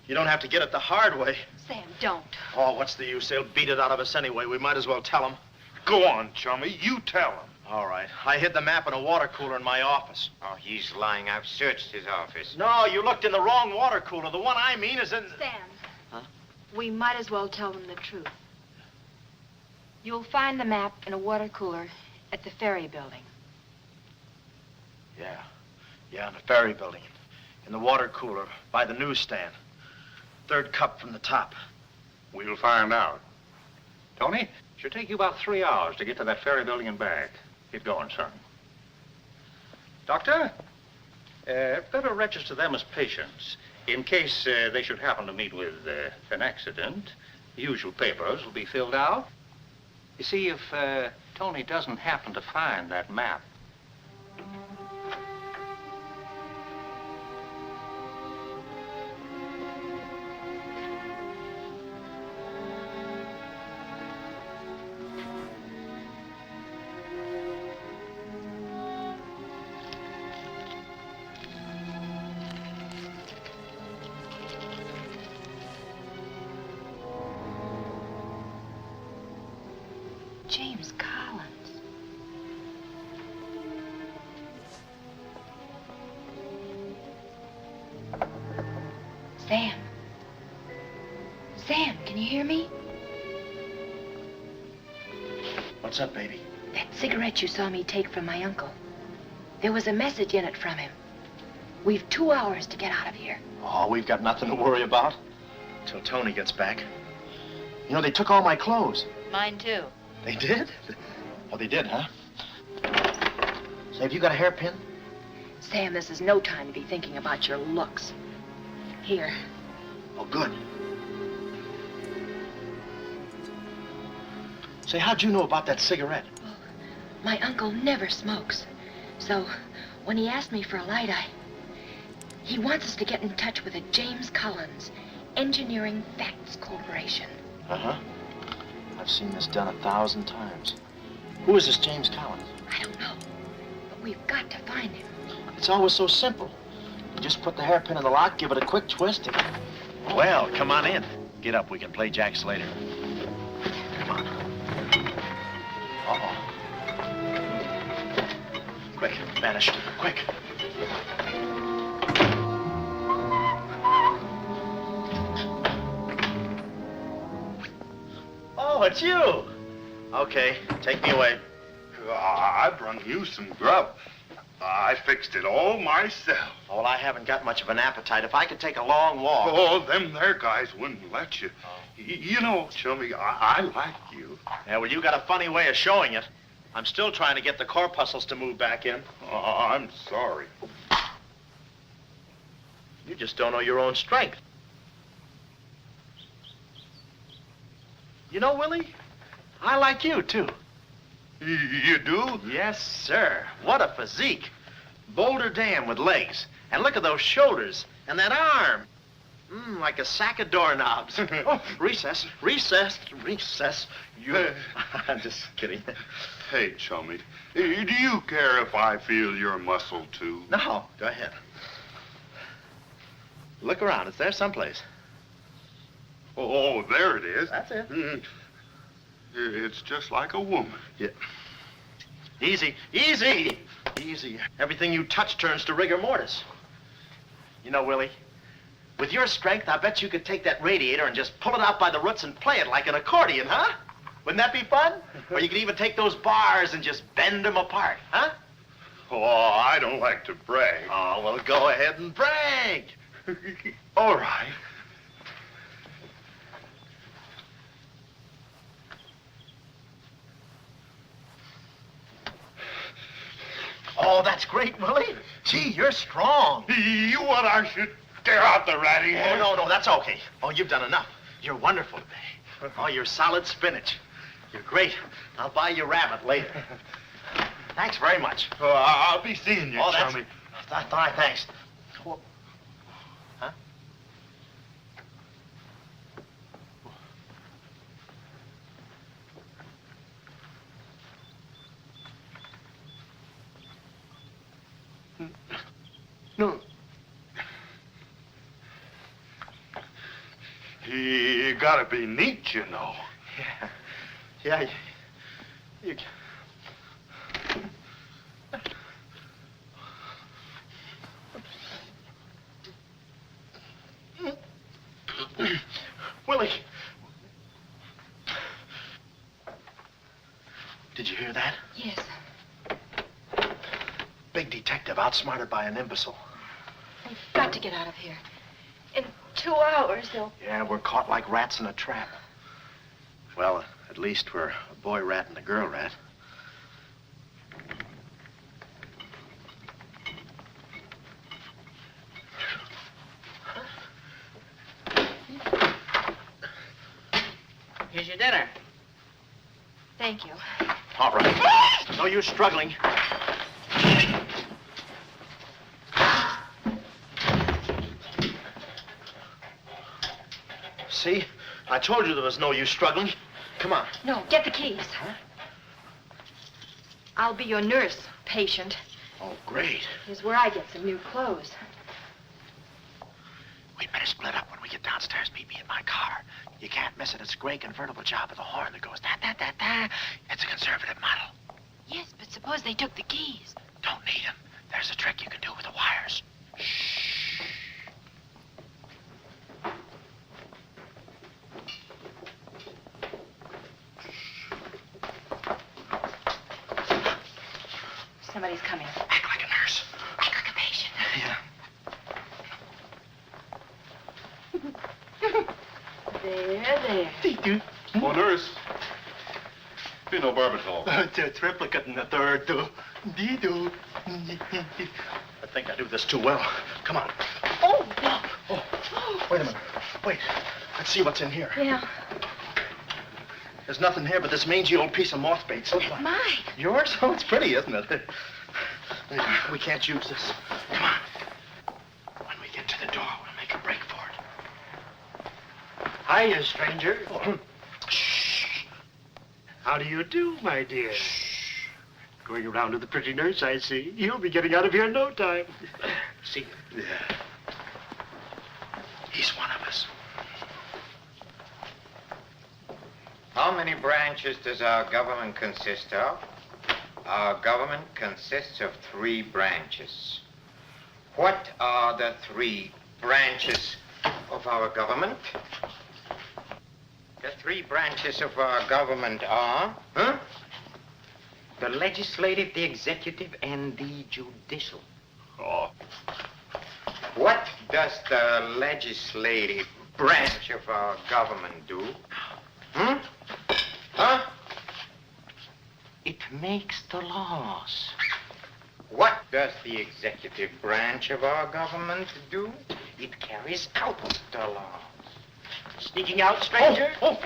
You don't have to get it the hard way. Sam, don't. Oh, what's the use? They'll beat it out of us anyway. We might as well tell them. Go on, chummy. You tell him. All right. I hid the map in a water cooler in my office. Oh, he's lying. I've searched his office. No, you looked in the wrong water cooler. The one I mean is in... Sam. Huh? We might as well tell them the truth. You'll find the map in a water cooler at the ferry building. Yeah, in the ferry building. In the water cooler by the newsstand. Third cup from the top. We'll find out. Tony, should take you about 3 hours to get to that ferry building and back. Get going, son. Doctor, better register them as patients. In case they should happen to meet with an accident, the usual papers will be filled out. You see, if Tony doesn't happen to find that map, James Collins. Sam. Sam, can you hear me? What's up, baby? That cigarette you saw me take from my uncle. There was a message in it from him. We've 2 hours to get out of here. Oh, we've got nothing to worry about. Till Tony gets back. You know, they took all my clothes. Mine too. They did? Oh, they did, huh? Say, have you got a hairpin? Sam, this is no time to be thinking about your looks. Here. Oh, good. Say, how'd you know about that cigarette? Well, my uncle never smokes. So, when he asked me for a light, he wants us to get in touch with a James Collins, Engineering Facts Corporation. Uh-huh. I've seen this done 1,000 times. Who is this James Collins? I don't know, but we've got to find him. It's always so simple. You just put the hairpin in the lock, give it a quick twist, and... Oh. Well, come on in. Get up. We can play jacks later. Come on. Uh-oh. Quick, vanish. Quick. Oh, it's you. Okay, take me away. I brung you some grub. I fixed it all myself. Oh, well, I haven't got much of an appetite. If I could take a long walk. Oh, them there guys wouldn't let you. You know, Chummy, I like you. Yeah, well, you got a funny way of showing it. I'm still trying to get the corpuscles to move back in. Oh, I'm sorry. You just don't know your own strength. You know, Willie, I like you, too. You do? Yes, sir. What a physique. Boulder Dam with legs. And look at those shoulders. And that arm. Like a sack of doorknobs. Oh, recess, recess, recess. I'm just kidding. Hey, Chummy, do you care if I feel your muscle, too? No, go ahead. Look around. It's there someplace. Oh, there it is. That's it. It's just like a woman. Yeah. Easy, easy, easy. Everything you touch turns to rigor mortis. You know, Willie, With your strength, I bet you could take that radiator and just pull it out by the roots and play it like an accordion, huh? Wouldn't that be fun? Or you could even take those bars and just bend them apart, huh? Oh, I don't like to brag. Oh, well, go ahead and brag. All right. Oh, that's great, Willie. Gee, you're strong. You want I should tear out the ratty Oh, hair? no, that's okay. Oh, you've done enough. You're wonderful today. Oh, you're solid spinach. You're great. I'll buy you rabbit later. Thanks very much. Oh, I'll be seeing you, Oh, chummy. Fine, thanks. Oh, huh? No. You gotta be neat, you know. Yeah. You... Willie. Did you hear that? Yes. Big detective outsmarted by an imbecile. We've got to get out of here. In 2 hours, they'll... Yeah, we're caught like rats in a trap. Well, at least we're a boy rat and a girl rat. Here's your dinner. Thank you. All right. No use struggling. See? I told you there was no use struggling. Come on. No, get the keys. Huh? I'll be your nurse, patient. Oh, great. Here's where I get some new clothes. We'd better split up when we get downstairs. Meet me in my car. You can't miss it. It's a gray convertible job with a horn that goes da-da-da-da. It's a conservative model. Yes, but suppose they took the keys. Don't need them. There's a trick you can do with the wires. Shh. Somebody's coming. Act like a nurse. Act like a patient. Yeah. There. Oh, nurse. Be no barbitol. It's a triplicate in the third, too. Dee-doo. I think I do this too well. Come on. Oh, Oh, wait a minute. Wait. Let's see what's in here. yeah. There's nothing here but this mangy old piece of moth bait. Mine. Yours? Oh, it's pretty, isn't it? We can't use this. Come on. When we get to the door, we'll make a break for it. Hiya, stranger. Shh. How do you do, my dear? Shh. Going around to the pretty nurse, I see. You'll be getting out of here in no time. See? Yeah. He's one of us. How many branches does our government consist of? Our government consists of 3 branches. What are the 3 branches of our government? The 3 branches of our government are, the legislative, the executive, and the judicial. Oh. What does the legislative branch of our government do? Huh? It makes the laws. What does the executive branch of our government do? It carries out the laws. Sneaking out, stranger? Oh,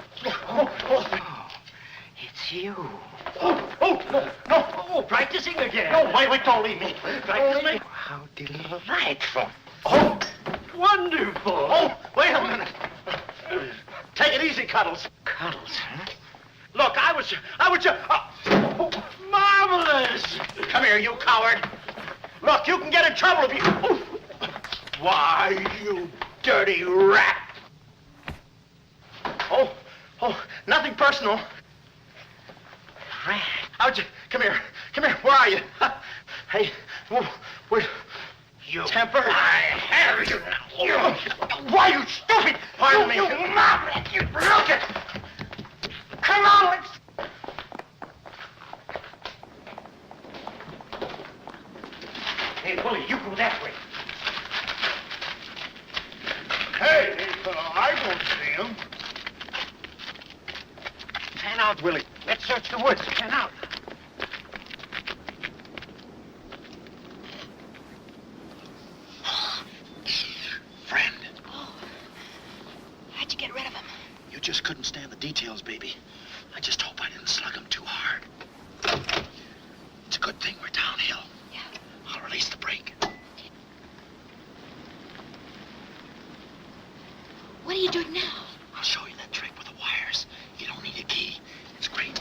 it's you. No, practicing again. No, wait, don't leave me. Practicing? How delightful. Oh, wonderful. Oh, wait a minute. Take it easy, Cuddles. Cuddles, huh? Look, I was just... Marvelous. Come here, you coward. Look, you can get in trouble if you... Why, you dirty rat. Oh, nothing personal. Rat. How'd you... Come here. Where are you? Hey, where... you. Temper? I have you now. Why, you stupid! Pardon me. You mop! You look it! Come on, let's... Hey, Willie, you go that way. Hey, I don't see him. Pan out, Willie. Let's search the woods. Pan out. Friend, How'd you get rid of him? you just couldn't stand the details, baby. I just hope I didn't slug him too hard. It's a good thing we're downhill. Yeah. I'll release the brake. What are you doing now? I'll show you that trick with the wires. You don't need a key. It's great.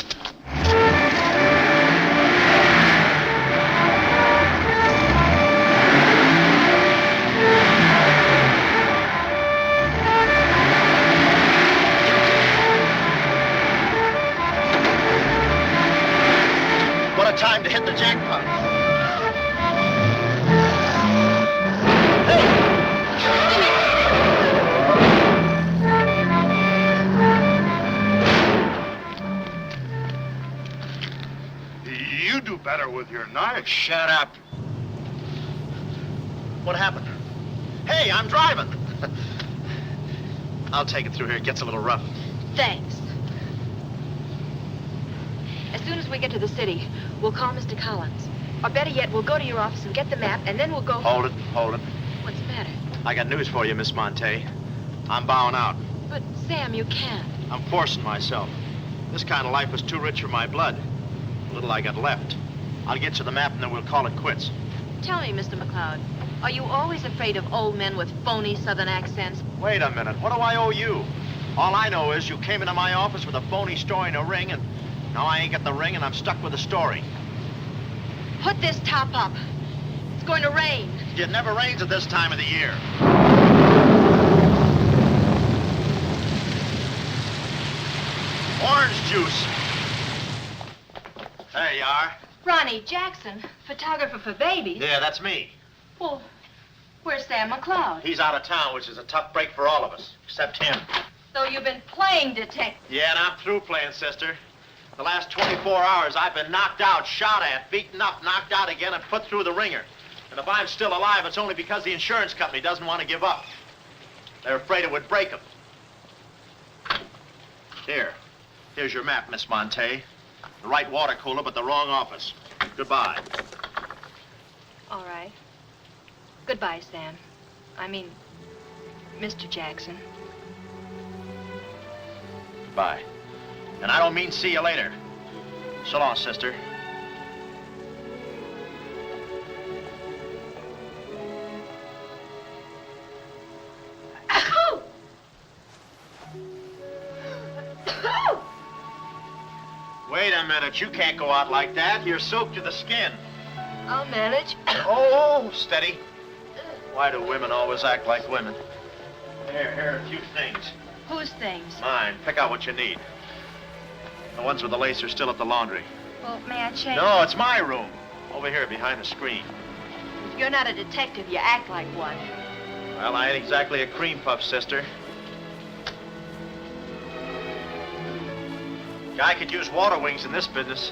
What a time to hit the jackpot. You do better with your knife. Shut up. What happened? Hey, I'm driving. I'll take it through here. It gets a little rough. Thanks. As soon as we get to the city, we'll call Mr. Collins. Or better yet, we'll go to your office and get the map, and then we'll go... Hold it. What's the matter? I got news for you, Miss Monte. I'm bowing out. But, Sam, you can't. I'm forcing myself. This kind of life was too rich for my blood. The little I got left. I'll get you the map, and then we'll call it quits. Tell me, Mr. McLeod, are you always afraid of old men with phony southern accents? Wait a minute. What do I owe you? All I know is you came into my office with a phony story and a ring, and now I ain't got the ring, and I'm stuck with the story. Put this top up. It's going to rain. It never rains at this time of the year. Orange juice. There you are. Ronnie Jackson, photographer for babies. Yeah, that's me. Well, where's Sam McLeod? He's out of town, which is a tough break for all of us, except him. So you've been playing detective. Yeah, and I'm through playing, sister. The last 24 hours, I've been knocked out, shot at, beaten up, knocked out again, and put through the ringer. And if I'm still alive, it's only because the insurance company doesn't want to give up. They're afraid it would break them. Here's your map, Miss Monte. The right water cooler, but the wrong office. Goodbye. All right. Goodbye, Sam. I mean, Mr. Jackson. Goodbye. And I don't mean see you later. So long, sister. Wait a minute, you can't go out like that. You're soaked to the skin. I'll manage. Oh, steady. Why do women always act like women? Here are a few things. Whose things? Mine. Pick out what you need. The ones with the lace are still at the laundry. Well, may I change? No, it's my room. Over here, behind the screen. If you're not a detective, you act like one. Well, I ain't exactly a cream puff, sister. Guy could use water wings in this business.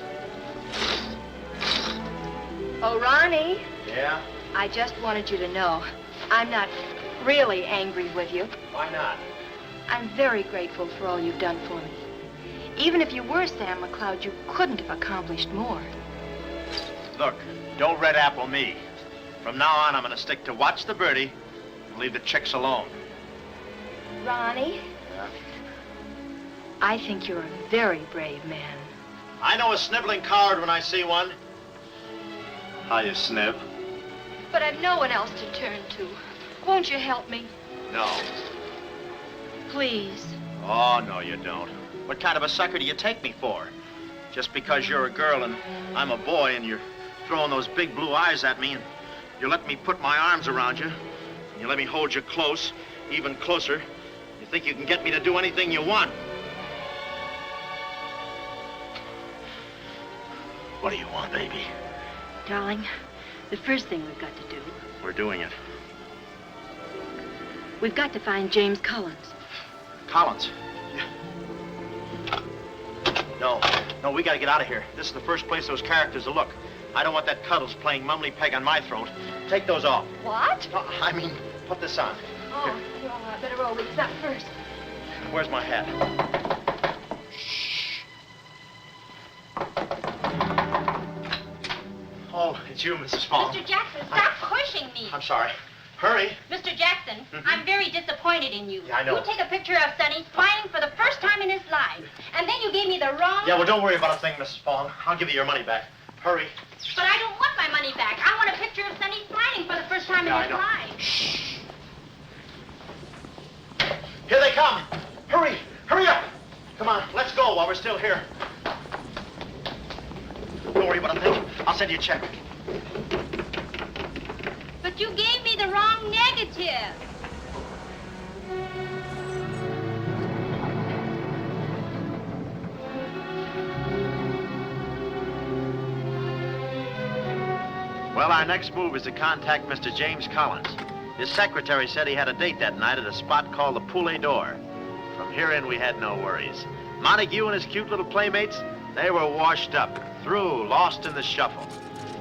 Oh, Ronnie, Yeah? I just wanted you to know I'm not really angry with you. Why not? I'm very grateful for all you've done for me. Even if you were Sam McLeod, you couldn't have accomplished more. Look, don't red apple me. From now on, I'm gonna stick to watch the birdie and leave the chicks alone. Ronnie, Yeah? I think you're a very brave man. I know a sniveling coward when I see one. How you sniv? But I've no one else to turn to. Won't you help me? No. Please. Oh, no, you don't. What kind of a sucker do you take me for? Just because you're a girl and I'm a boy and you're throwing those big blue eyes at me and you let me put my arms around you and you let me hold you close, even closer, you think you can get me to do anything you want. What do you want, baby? Darling, The first thing we've got to do, We're doing it. we've got to find James Collins. Collins. No, we gotta get out of here. This is the first place those characters will look. I don't want that Cuddles playing mumbly peg on my throat. Take those off. What? I mean, put this on. Oh, well, I better roll these up first. Where's my hat? Oh, it's you, Mrs. Fong. Mr. Jackson, stop pushing me. I'm sorry. Hurry. Mr. Jackson, I'm very disappointed in you. Yeah, I know. You take a picture of Sonny smiling for the first time in his life, and then you gave me the wrong... Yeah, well, don't worry about a thing, Mrs. Fong. I'll give you your money back. Hurry. But I don't want my money back. I want a picture of Sonny smiling for the first time in Yeah, I his know. life. Shh. Here they come. Hurry. Hurry up. Come on, let's go while we're still here. Don't worry about a thing. I'll send you a check. But you gave me the wrong negative. Well, our next move is to contact Mr. James Collins. His secretary said he had a date that night at a spot called the Poulet d'Or. From here in, we had no worries. Montague and his cute little playmates, they were washed up, through, lost in the shuffle.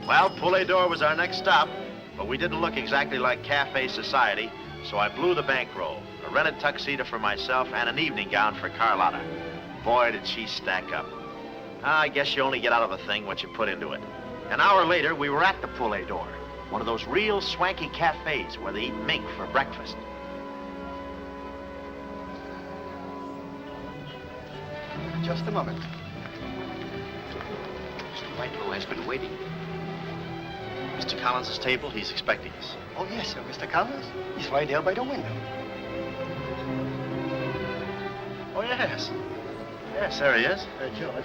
Well, Poulet d'Or was our next stop, but we didn't look exactly like cafe society, so I blew the bankroll, a rented tuxedo for myself and an evening gown for Carlotta. Boy, did she stack up. I guess you only get out of a thing what you put into it. An hour later, we were at the Poulet d'Or, one of those real swanky cafes where they eat mink for breakfast. Just a moment. Mr. Whitelaw has been waiting. Mr. Collins' table, he's expecting us. Oh, yes, sir. Mr. Collins? He's right there by the window. Oh, yes. Yes, there he is. George.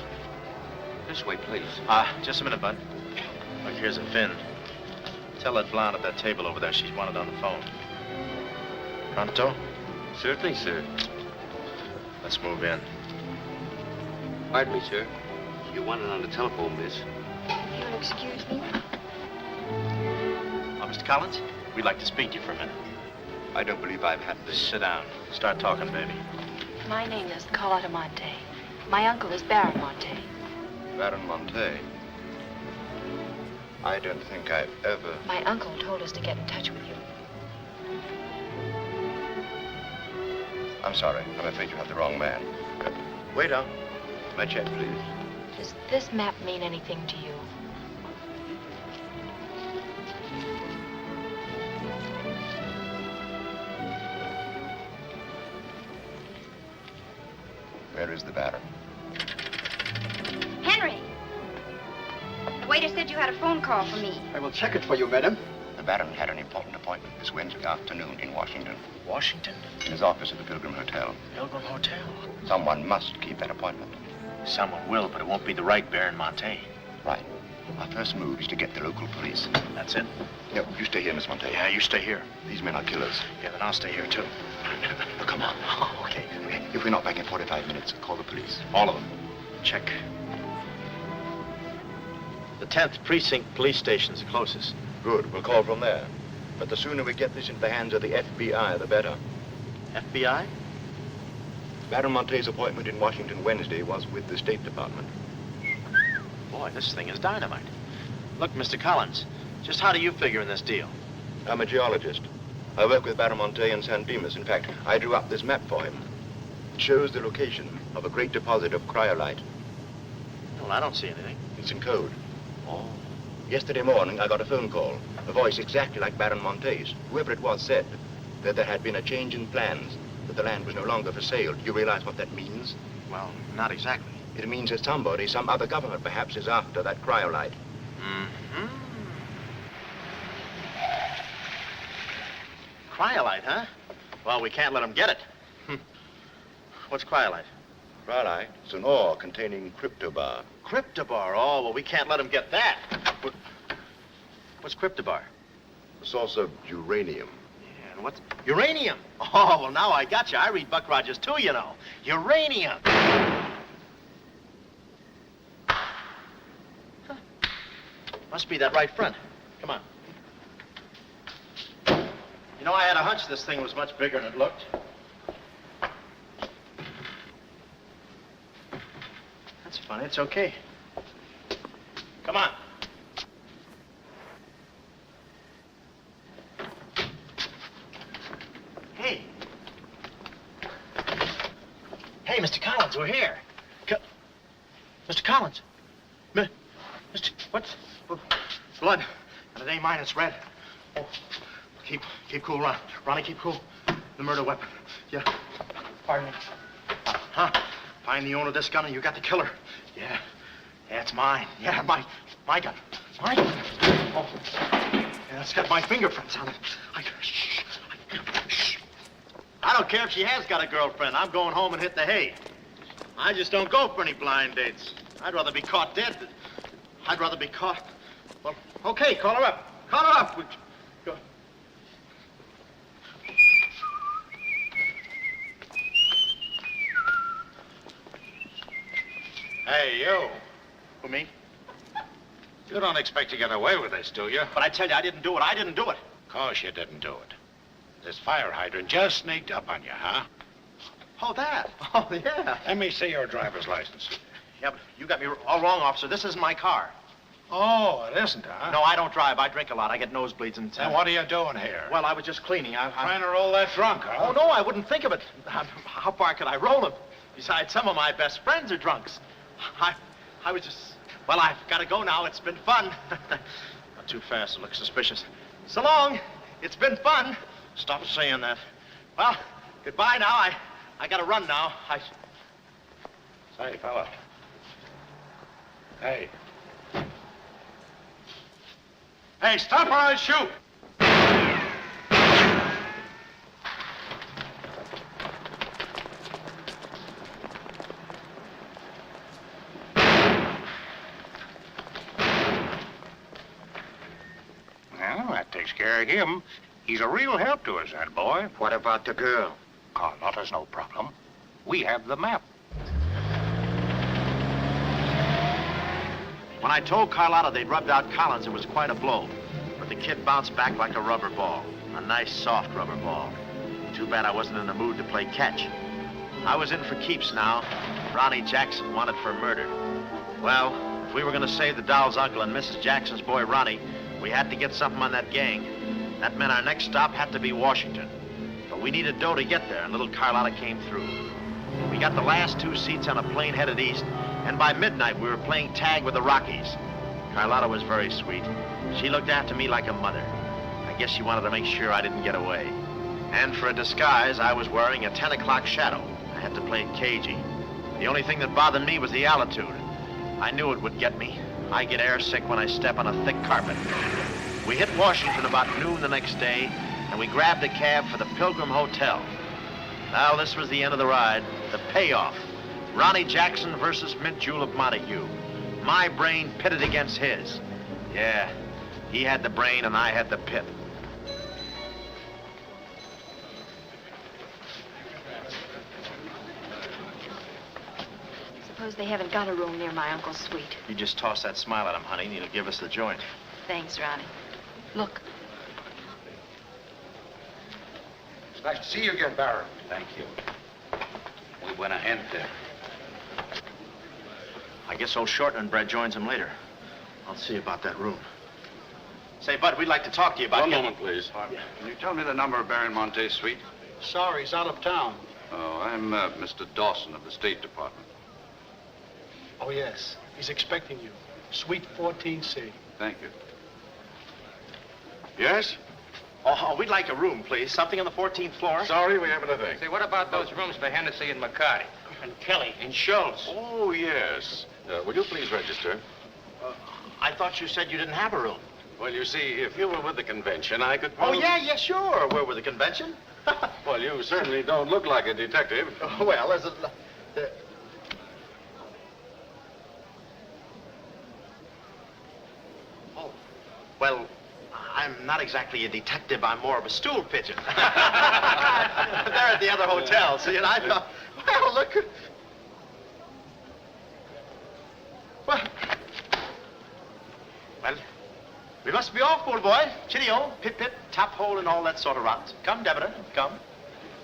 This way, please. Just a minute, Bud. Look, here's a fin. Tell that blonde at that table over there she's wanted on the phone. Pronto? Certainly, sir. Let's move in. Pardon me, sir. You wanted on the telephone, miss. You'll excuse me? Mr. Collins, we'd like to speak to you for a minute. I don't believe I've had this. Sit down. Start talking, baby. My name is Carlotta Monte. My uncle is Baron Monte. Baron Monte. I don't think I've ever... My uncle told us to get in touch with you. I'm sorry. I'm afraid you have the wrong man. Waiter, my check, please. Does this map mean anything to you? Where is the Baron? Henry! The waiter said you had a phone call for me. I will check it for you, madam. The Baron had an important appointment this Wednesday afternoon in Washington. Washington? In his office at the Pilgrim Hotel. Pilgrim Hotel. Someone must keep that appointment. Someone will, but it won't be the right Baron Monte. Right. Our first move is to get the local police. That's it. No, you stay here, Miss Monte. Yeah, you stay here. These men are killers. Yeah, then I'll stay here, too. Oh, come on. Okay. If we're not back in 45 minutes, call the police. All of them. Check. The 10th Precinct Police Station's the closest. Good. We'll call from there. But the sooner we get this into the hands of the FBI, the better. FBI? Baron Monte's appointment in Washington Wednesday was with the State Department. Boy, this thing is dynamite. Look, Mr. Collins, just how do you figure in this deal? I'm a geologist. I work with Baron Monte in San Dimas. In fact, I drew up this map for him. It shows the location of a great deposit of cryolite. Well, I don't see anything. It's in code. Oh. Yesterday morning, I got a phone call. A voice exactly like Baron Monte's. Whoever it was said that there had been a change in plans, that the land was no longer for sale. Do you realize what that means? Well, not exactly. It means that somebody, some other government perhaps, is after that cryolite. Mm-hmm. Cryolite, huh? Well, we can't let them get it. What's cryolite? Cryolite is an ore containing cryptobar. Cryptobar? Oh, well, we can't let them get that. What's cryptobar? A source of uranium. Yeah, and what's... Uranium? Oh, well, now I got you. I read Buck Rogers, too, you know. Uranium. Huh. Must be that right front. Come on. You know, I had a hunch this thing was much bigger than it looked. That's funny. It's okay. Come on. Hey. Hey, Mr. Collins, we're here. Mr. Collins. Mr. What's... Blood. And it ain't mine, it's red. Oh, keep cool, Ron. Ronnie, keep cool. The murder weapon. Yeah. Pardon me. Huh? Find the owner of this gun and you got the killer. Yeah. Yeah, it's mine. Yeah, my gun. My gun. Oh. Yeah, it's got my fingerprints on it. Shh. I don't care if she has got a girlfriend. I'm going home and hit the hay. I just don't go for any blind dates. I'd rather be caught dead than... I'd rather be caught... Well, okay, call her up. Call her up. Go. Hey, you. Who, me? You don't expect to get away with this, do you? But I tell you, I didn't do it. I didn't do it. Of course you didn't do it. This fire hydrant just sneaked up on you, huh? Oh, that? Oh, yeah. Let me see your driver's license. Yeah, but you got me all wrong, officer. This isn't my car. Oh, it isn't, huh? No, I don't drive. I drink a lot. I get nosebleeds and... Then what are you doing here? Well, I was just cleaning. Trying to roll that drunk, huh? Oh, no, I wouldn't think of it. How far could I roll them? Besides, some of my best friends are drunks. I was just... Well, I've got to go now. It's been fun. Not too fast. It looks suspicious. So long. It's been fun. Stop saying that. Well, goodbye now. I got to run now. Say, fella. Hey. Hey, stop or I'll shoot! Well, that takes care of him. He's a real help to us, that boy. What about the girl? Carlotta's no problem. We have the map. When I told Carlotta they'd rubbed out Collins, it was quite a blow. But the kid bounced back like a rubber ball. A nice, soft rubber ball. Too bad I wasn't in the mood to play catch. I was in for keeps now. Ronnie Jackson wanted for murder. Well, if we were going to save the doll's uncle and Mrs. Jackson's boy, Ronnie, we had to get something on that gang. That meant our next stop had to be Washington. But we needed dough to get there, and little Carlotta came through. We got the last 2 seats on a plane headed east, and by midnight we were playing tag with the Rockies. Carlotta was very sweet. She looked after me like a mother. I guess she wanted to make sure I didn't get away. And for a disguise, I was wearing a 10 o'clock shadow. I had to play it cagey. The only thing that bothered me was the altitude. I knew it would get me. I get airsick when I step on a thick carpet. We hit Washington about noon the next day, and we grabbed a cab for the Pilgrim Hotel. Well, this was the end of the ride, the payoff. Ronnie Jackson versus Mint Julep Montague. My brain pitted against his. Yeah, he had the brain and I had the pit. Suppose they haven't got a room near my uncle's suite. You just toss that smile at him, honey, and he'll give us the joint. Thanks, Ronnie. Look. It's nice to see you again, Barron. Thank you. We went ahead there. I guess old Shorten and Brett joins him later. I'll see about that room. Say, Bud, we'd like to talk to you about... One moment, please. Yeah. Can you tell me the number of Baron Monte's suite? Sorry, he's out of town. Oh, I'm Mr. Dawson of the State Department. Oh, yes. He's expecting you. Suite 14C. Thank you. Yes? Oh, we'd like a room, please. Something on the 14th floor. Sorry, we haven't a thing. Say, what about those rooms for Hennessy and McCarty? And Kelly and Schultz. Oh, yes. Will you please register? I thought you said you didn't have a room. Well, you see, if you were with the convention, I could... Oh, yeah, sure. We're with the convention. Well, you certainly don't look like a detective. Oh, well, there's a... Oh, well, I'm not exactly a detective. I'm more of a stool pigeon. They're at the other hotel, see, and I thought, well, look... Well, We must be off, old boy. Chitty-o, pip-pip, tap-hole, and all that sort of rot. Come, Deborah, come.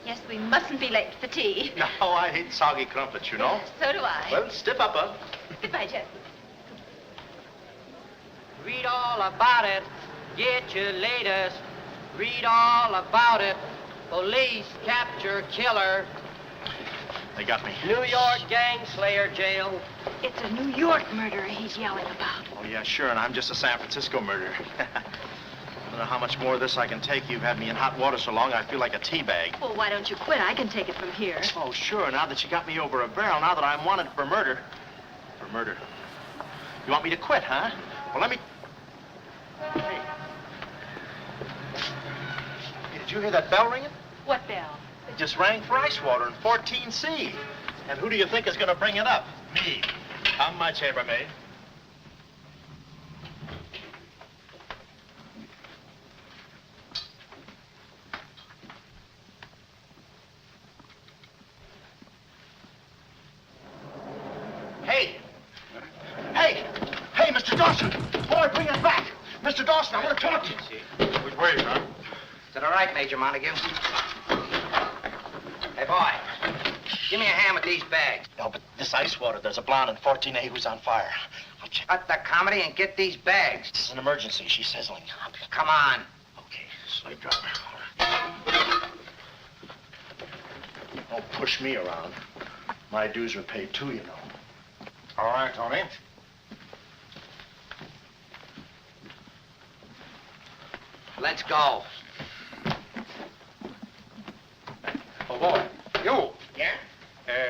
Yes, we mustn't be late for tea. No, I hate soggy crumpets, you know. So do I. Well, stiff up, bud. Goodbye, Jeff. Read all about it. Get your latest. Read all about it. Police capture killer. They got me. New York gang slayer jail. It's a New York murderer he's yelling about. Oh, yeah, sure, and I'm just a San Francisco murderer. I don't know how much more of this I can take. You've had me in hot water so long, I feel like a tea bag. Well, why don't you quit? I can take it from here. Oh, sure, now that you got me over a barrel, now that I'm wanted for murder. For murder. You want me to quit, huh? Well, let me... Hey. Hey, did you hear that bell ringing? What bell? It just rang for ice water in 14C. And who do you think is going to bring it up? Me. Come, my chambermaid. Hey! Hey! Hey, Mr. Dawson! Boy, bring it back! Mr. Dawson, I want to talk to you. Which way, huh? Is that all right, Major Montague? Hey, boy, give me a hand with these bags. No, but this ice water, there's a blonde in 14A who's on fire. I'll check. Cut the comedy and get these bags. This is an emergency. She's sizzling. Come on. Okay, slave driver. Don't push me around. My dues are paid too, you know. All right, Tony. Let's go. Oh, boy. You. Yeah?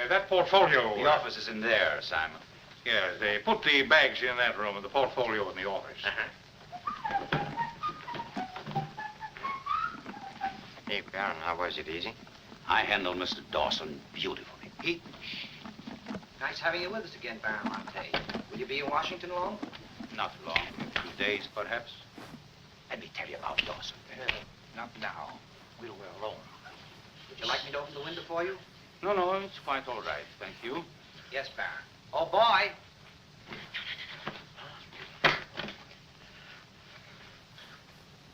That portfolio. The office is in there, Simon. Yeah, they put the bags in that room and the portfolio in the office. Hey, Baron, how was it? Easy? I handled Mr. Dawson beautifully. Nice having you with us again, Baron Monte. Will you be in Washington long? Not long. 2 days, perhaps. Let me tell you about Dawson. Not now. We're alone. Would you like me to open the window for you? No, no, it's quite all right. Thank you. Yes, Baron. Oh, boy.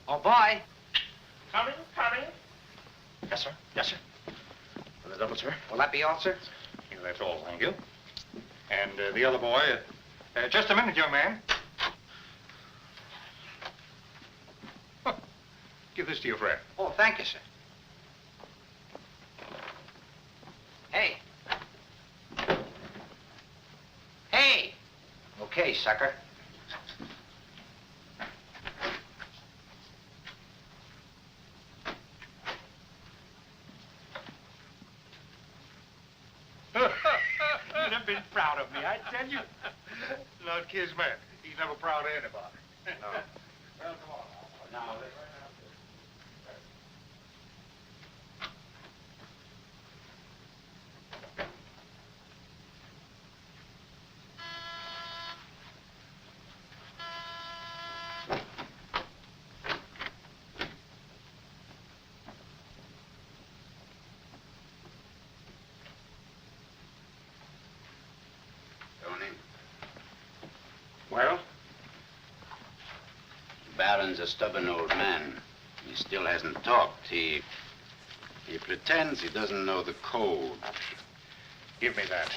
Oh, boy. Coming. Yes, sir. Yes, sir. For the double, sir. Will that be all, sir? Yeah, that's all, thank you. And the other boy, just a minute, young man. Huh. Give this to your friend. Oh, thank you, sir. Hey. Hey. Okay, sucker. You'd have been proud of me, I tell you. Not Kismet. He's never proud of anybody. No. Well, come on. Now, Tony, well? Baron's a stubborn old man. He still hasn't talked. He pretends he doesn't know the code. Give me that.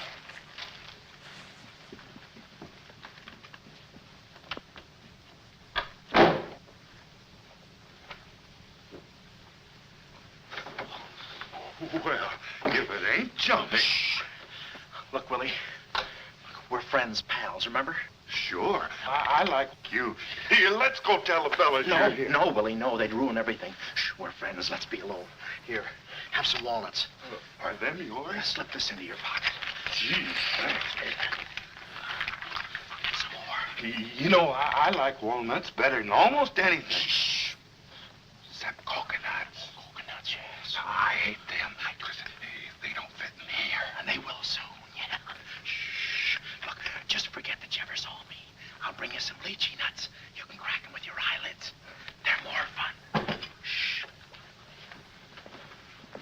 Well, if it ain't jumping. Shh. Look, Willie. We're friends, pals, remember? Sure. I like you. Here, let's go tell the fellas you're here. No, Willie, no. They'd ruin everything. Shh, we're friends. Let's be alone. Here, have some walnuts. Are them yours? Slip this into your pocket. Gee, thanks. Some more. You know, I like walnuts better than almost anything. Shh. Except coconuts. Coconuts, yes. I hate them because they don't fit in here. And they will soon, yeah. Shh. Look, just forget that you ever saw me. I'll bring you some lychee nuts. You can crack them with your eyelids. They're more fun. Shh.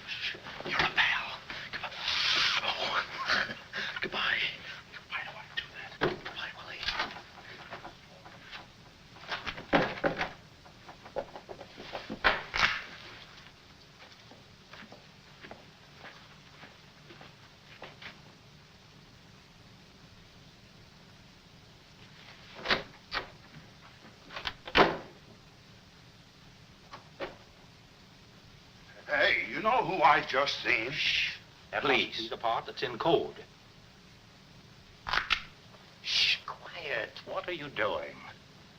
Shh. You're a pal. Come on. Oh. Goodbye. I don't want to do that. Goodbye, Willie. know who I just seen? Shh. At least the part that's in code. Shh, quiet. What are you doing?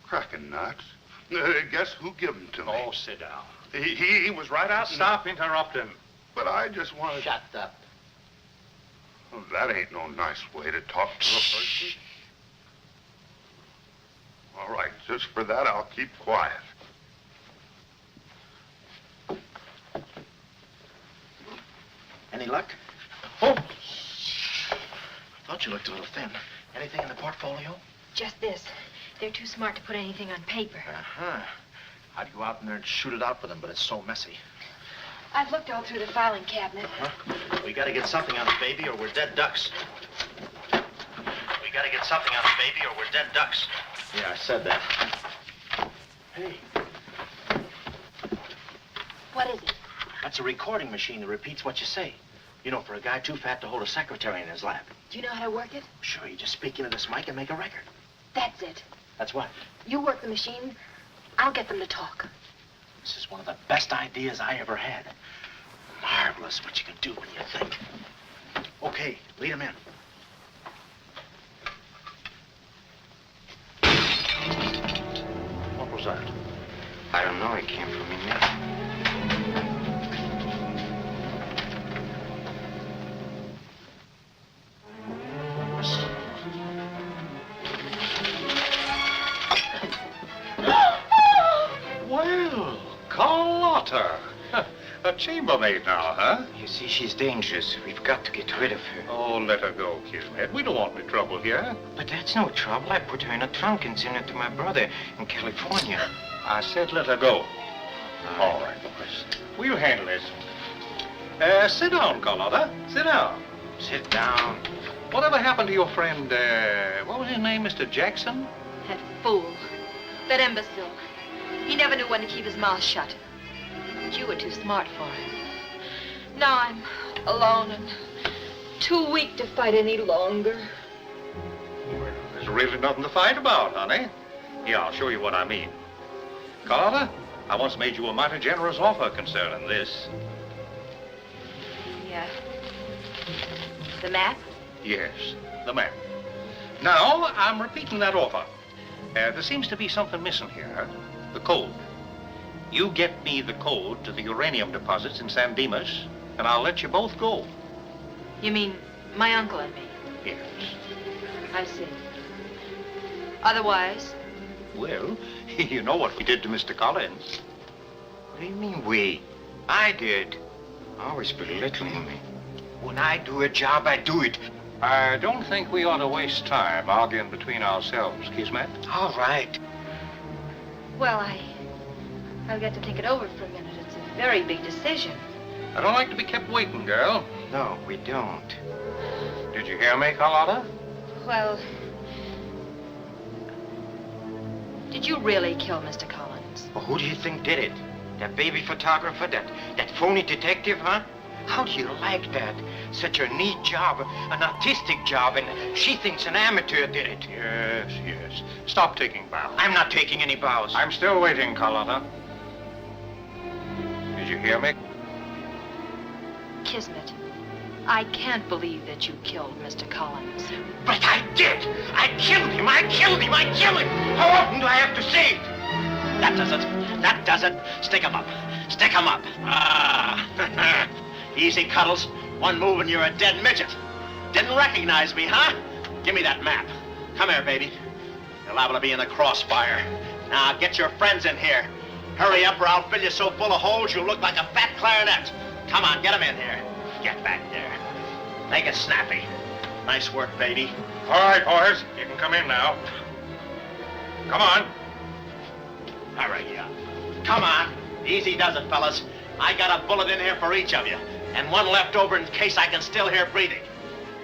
Cracking nuts. Guess who gave them to me? Oh, sit down. He was right out. Stop interrupting. But I just wanted. Shut up. Well, that ain't no nice way to talk to a person. All right, just for that, I'll keep quiet. Any luck? Oh! Thought you looked a little thin. Anything in the portfolio? Just this. They're too smart to put anything on paper. Uh-huh. I'd go out in there and shoot it out with them, but it's so messy. I've looked all through the filing cabinet. Huh? We gotta get something on it, baby, or we're dead ducks. We gotta get something on it, baby, or we're dead ducks. Yeah, I said that. Hey. What is it? That's a recording machine that repeats what you say. You know, for a guy too fat to hold a secretary in his lap. Do you know how to work it? Sure, you just speak into this mic and make a record. That's it. That's what? You work the machine. I'll get them to talk. This is one of the best ideas I ever had. Marvelous what you can do when you think. Okay, lead him in. What was that? I don't know. It came from in there. Well, Carlotta. A chambermaid now, huh? You see, she's dangerous. We've got to get rid of her. Oh, let her go, Kismet. We don't want any trouble here. But that's no trouble. I put her in a trunk and sent her to my brother in California. I said let her go. All right, boys. We'll handle this. Sit down, Carlotta. Sit down. Sit down. Whatever happened to your friend, what was his name, Mr. Jackson? That fool. That imbecile. He never knew when to keep his mouth shut. But you were too smart for him. Now I'm alone and too weak to fight any longer. Well, there's really nothing to fight about, honey. Here, I'll show you what I mean. Carlotta, I once made you a mighty generous offer concerning this. Yeah. The map? Yes, the map. Now, I'm repeating that offer. There seems to be something missing here. The code. You get me the code to the uranium deposits in San Dimas, and I'll let you both go. You mean my uncle and me? Yes. I see. Otherwise? Well, you know what we did to Mr. Collins. What do you mean, we? I did. Always belittling me. When I do a job, I do it. I don't think we ought to waste time arguing between ourselves, Kismet. All right. Well, I've got to think it over for a minute. It's a very big decision. I don't like to be kept waiting, girl. No, we don't. Did you hear me, Carlotta? Well, did you really kill Mr. Collins? Well, who do you think did it? That baby photographer? That phony detective, huh? How do you like that? Such a neat job, an artistic job, and she thinks an amateur did it. Yes, yes. Stop taking bows. I'm not taking any bows. I'm still waiting, Carlotta. Did you hear me? Kismet, I can't believe that you killed Mr. Collins. But I did! I killed him! I killed him! I killed him! How often do I have to say it? That does it. That does it. Stick him up. Stick him up. Ah. Easy, Cuddles. One move and you're a dead midget. Didn't recognize me, huh? Give me that map. Come here, baby. You're liable to be in the crossfire. Now, get your friends in here. Hurry up or I'll fill you so full of holes you'll look like a fat clarinet. Come on, get them in here. Get back there. Make it snappy. Nice work, baby. All right, boys. You can come in now. Come on. All right, yeah. Come on. Easy does it, fellas. I got a bullet in here for each of you. And one left over in case I can still hear breathing.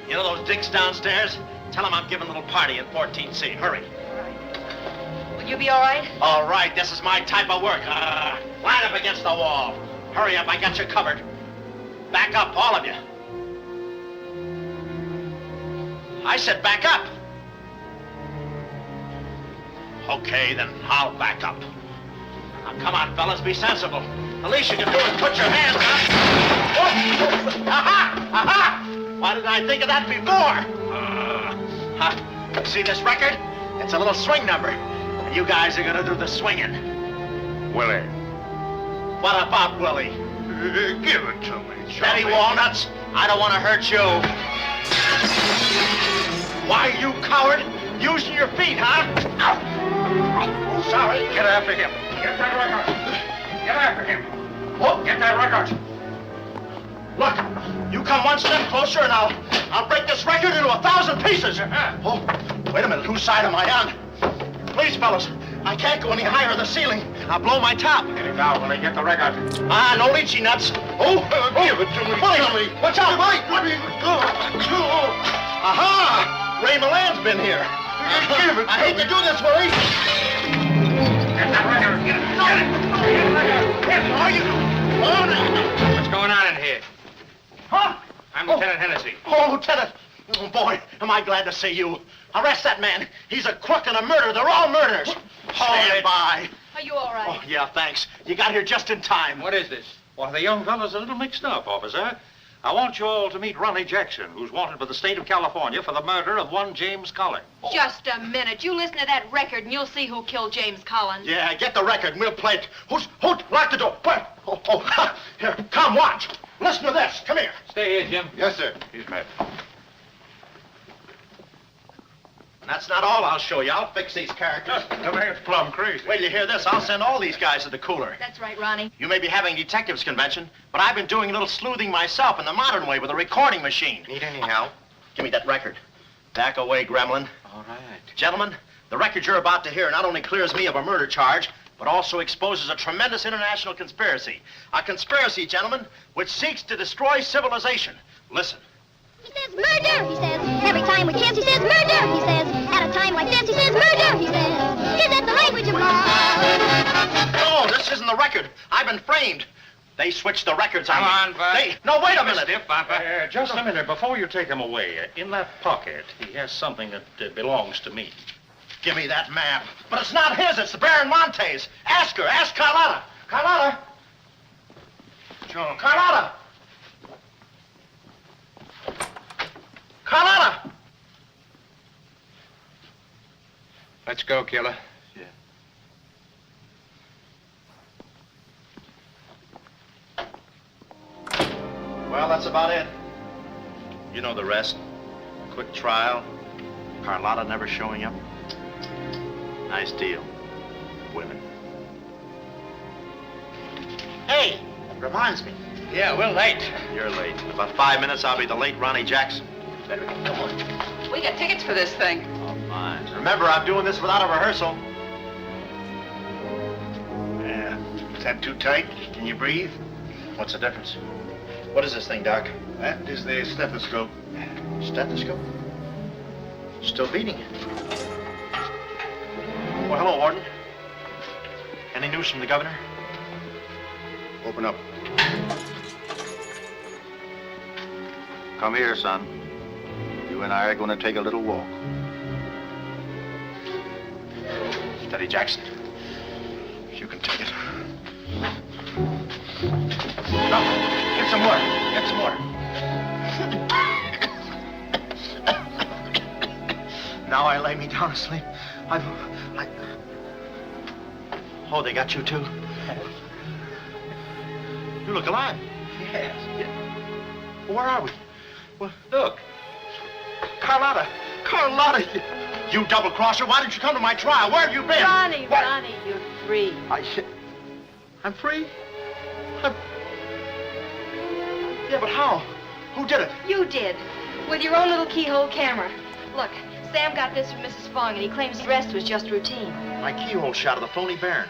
You know those dicks downstairs? Tell them I'm giving a little party in 14C. Hurry. All right. Will you be all right? All right, this is my type of work. Line up against the wall. Hurry up, I got you covered. Back up, all of you. I said back up. Okay, then I'll back up. Now, come on, fellas, be sensible. The least you can do is put your hands up. Oh. Aha! Aha! Why didn't I think of that before? See this record? It's a little swing number. And you guys are gonna do the swinging. Willie. What about Willie? Give it to me, Steady, Walnuts. I don't want to hurt you. Why, you coward? Using your feet, huh? Ow. Sorry. Get after him. Get that record. Get after him. Oh, Get that record. look. You come one step closer and I'll break this record into 1,000 pieces. Oh, wait a minute. Whose side am I on? Please, fellas. I can't go any higher in the ceiling. I'll blow my top. Get it down, Willie. Get the record. Ah, no lychee nuts. Give it to me. Willie, watch out, Willie. Aha! Ray Milan's been here. Give it to I hate to do this, Willie. Get that record. Get it. Get it. Get the record. Get it. Are you? What's going on in here? Huh? I'm Lieutenant Hennessy. Oh, Lieutenant. Oh, boy, am I glad to see you. Arrest that man. He's a crook and a murderer. They're all murderers. Stand by. Are you all right? Oh, yeah, thanks. You got here just in time. What is this? Well, the young fellow's a little mixed up, officer. I want you all to meet Ronnie Jackson, who's wanted by the state of California for the murder of one James Collins. Just a minute. You listen to that record and you'll see who killed James Collins. Yeah, get the record and we'll play it. Lock the door. Where? Oh, here, come, watch. Listen to this. Come here. Stay here, Jim. Yes, sir. He's mad. And that's not all I'll show you. I'll fix these characters. The man's plumb crazy. Wait till you hear this. I'll send all these guys to the cooler. That's right, Ronnie. You may be having a detectives convention, but I've been doing a little sleuthing myself in the modern way with a recording machine. Need any help? Give me that record. Back away, gremlin. All right. Gentlemen, the record you're about to hear not only clears me of a murder charge, but also exposes a tremendous international conspiracy. A conspiracy, gentlemen, which seeks to destroy civilization. Listen. He says murder, he says. Every time we kiss, he says murder, he says. At a time like this, he says murder, he says. Is that the language of love? No, this isn't the record. I've been framed. They switched the records on me. Come on, Bud. No, wait a minute. Stiff, Papa. Just a minute. Before you take him away, in that pocket, he has something that belongs to me. Give me that map. But it's not his, it's the Baron Monte's. Ask her, ask Carlotta. Carlotta. John. Carlotta. Carlotta. Let's go, killer. Well, that's about it. You know the rest. Quick trial. Carlotta never showing up. Nice deal. Women. Hey, reminds me. Yeah, we're late. You're late. In about 5 minutes, I'll be the late Ronnie Jackson. Better get going. We got tickets for this thing. Oh, fine. Remember, I'm doing this without a rehearsal. Yeah. Is that too tight? Can you breathe? What's the difference? What is this thing, Doc? That is the stethoscope. Stethoscope? Still beating. Well, hello, Warden. Any news from the governor? Open up. Come here, son. You and I are going to take a little walk. Steady, Jackson. You can take it. No, get some water. Get some water. Now I lay me down to sleep. Oh, they got you too? You look alive. Yes. Where are we? Well, look. Carlotta. Carlotta, you double-crosser. Why didn't you come to my trial? Where have you been? Ronnie, What? Ronnie, you're free. I'm free? Yeah, but how? Who did it? You did. With your own little keyhole camera. Look, Sam got this from Mrs. Fong, and he claims the rest was just routine. My keyhole shot of the phony Baron.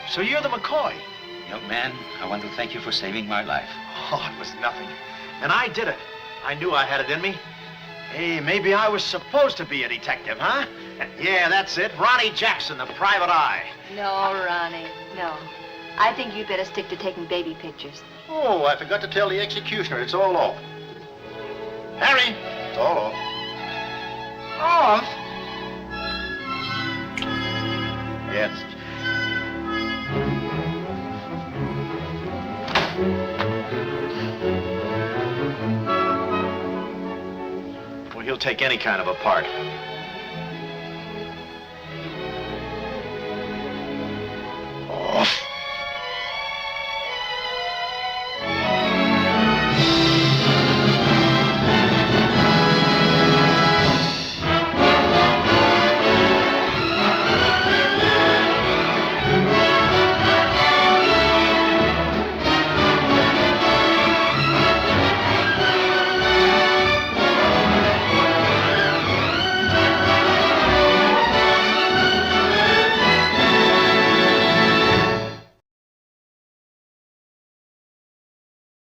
So you're the McCoy. Young man, I want to thank you for saving my life. Oh, it was nothing. And I did it. I knew I had it in me. Hey, maybe I was supposed to be a detective, huh? Yeah, that's it. Ronnie Jackson, the private eye. No, Ronnie, no. I think you'd better stick to taking baby pictures. Oh, I forgot to tell the executioner. It's all off. Harry! It's all off. Off? Yes. take any kind of a part.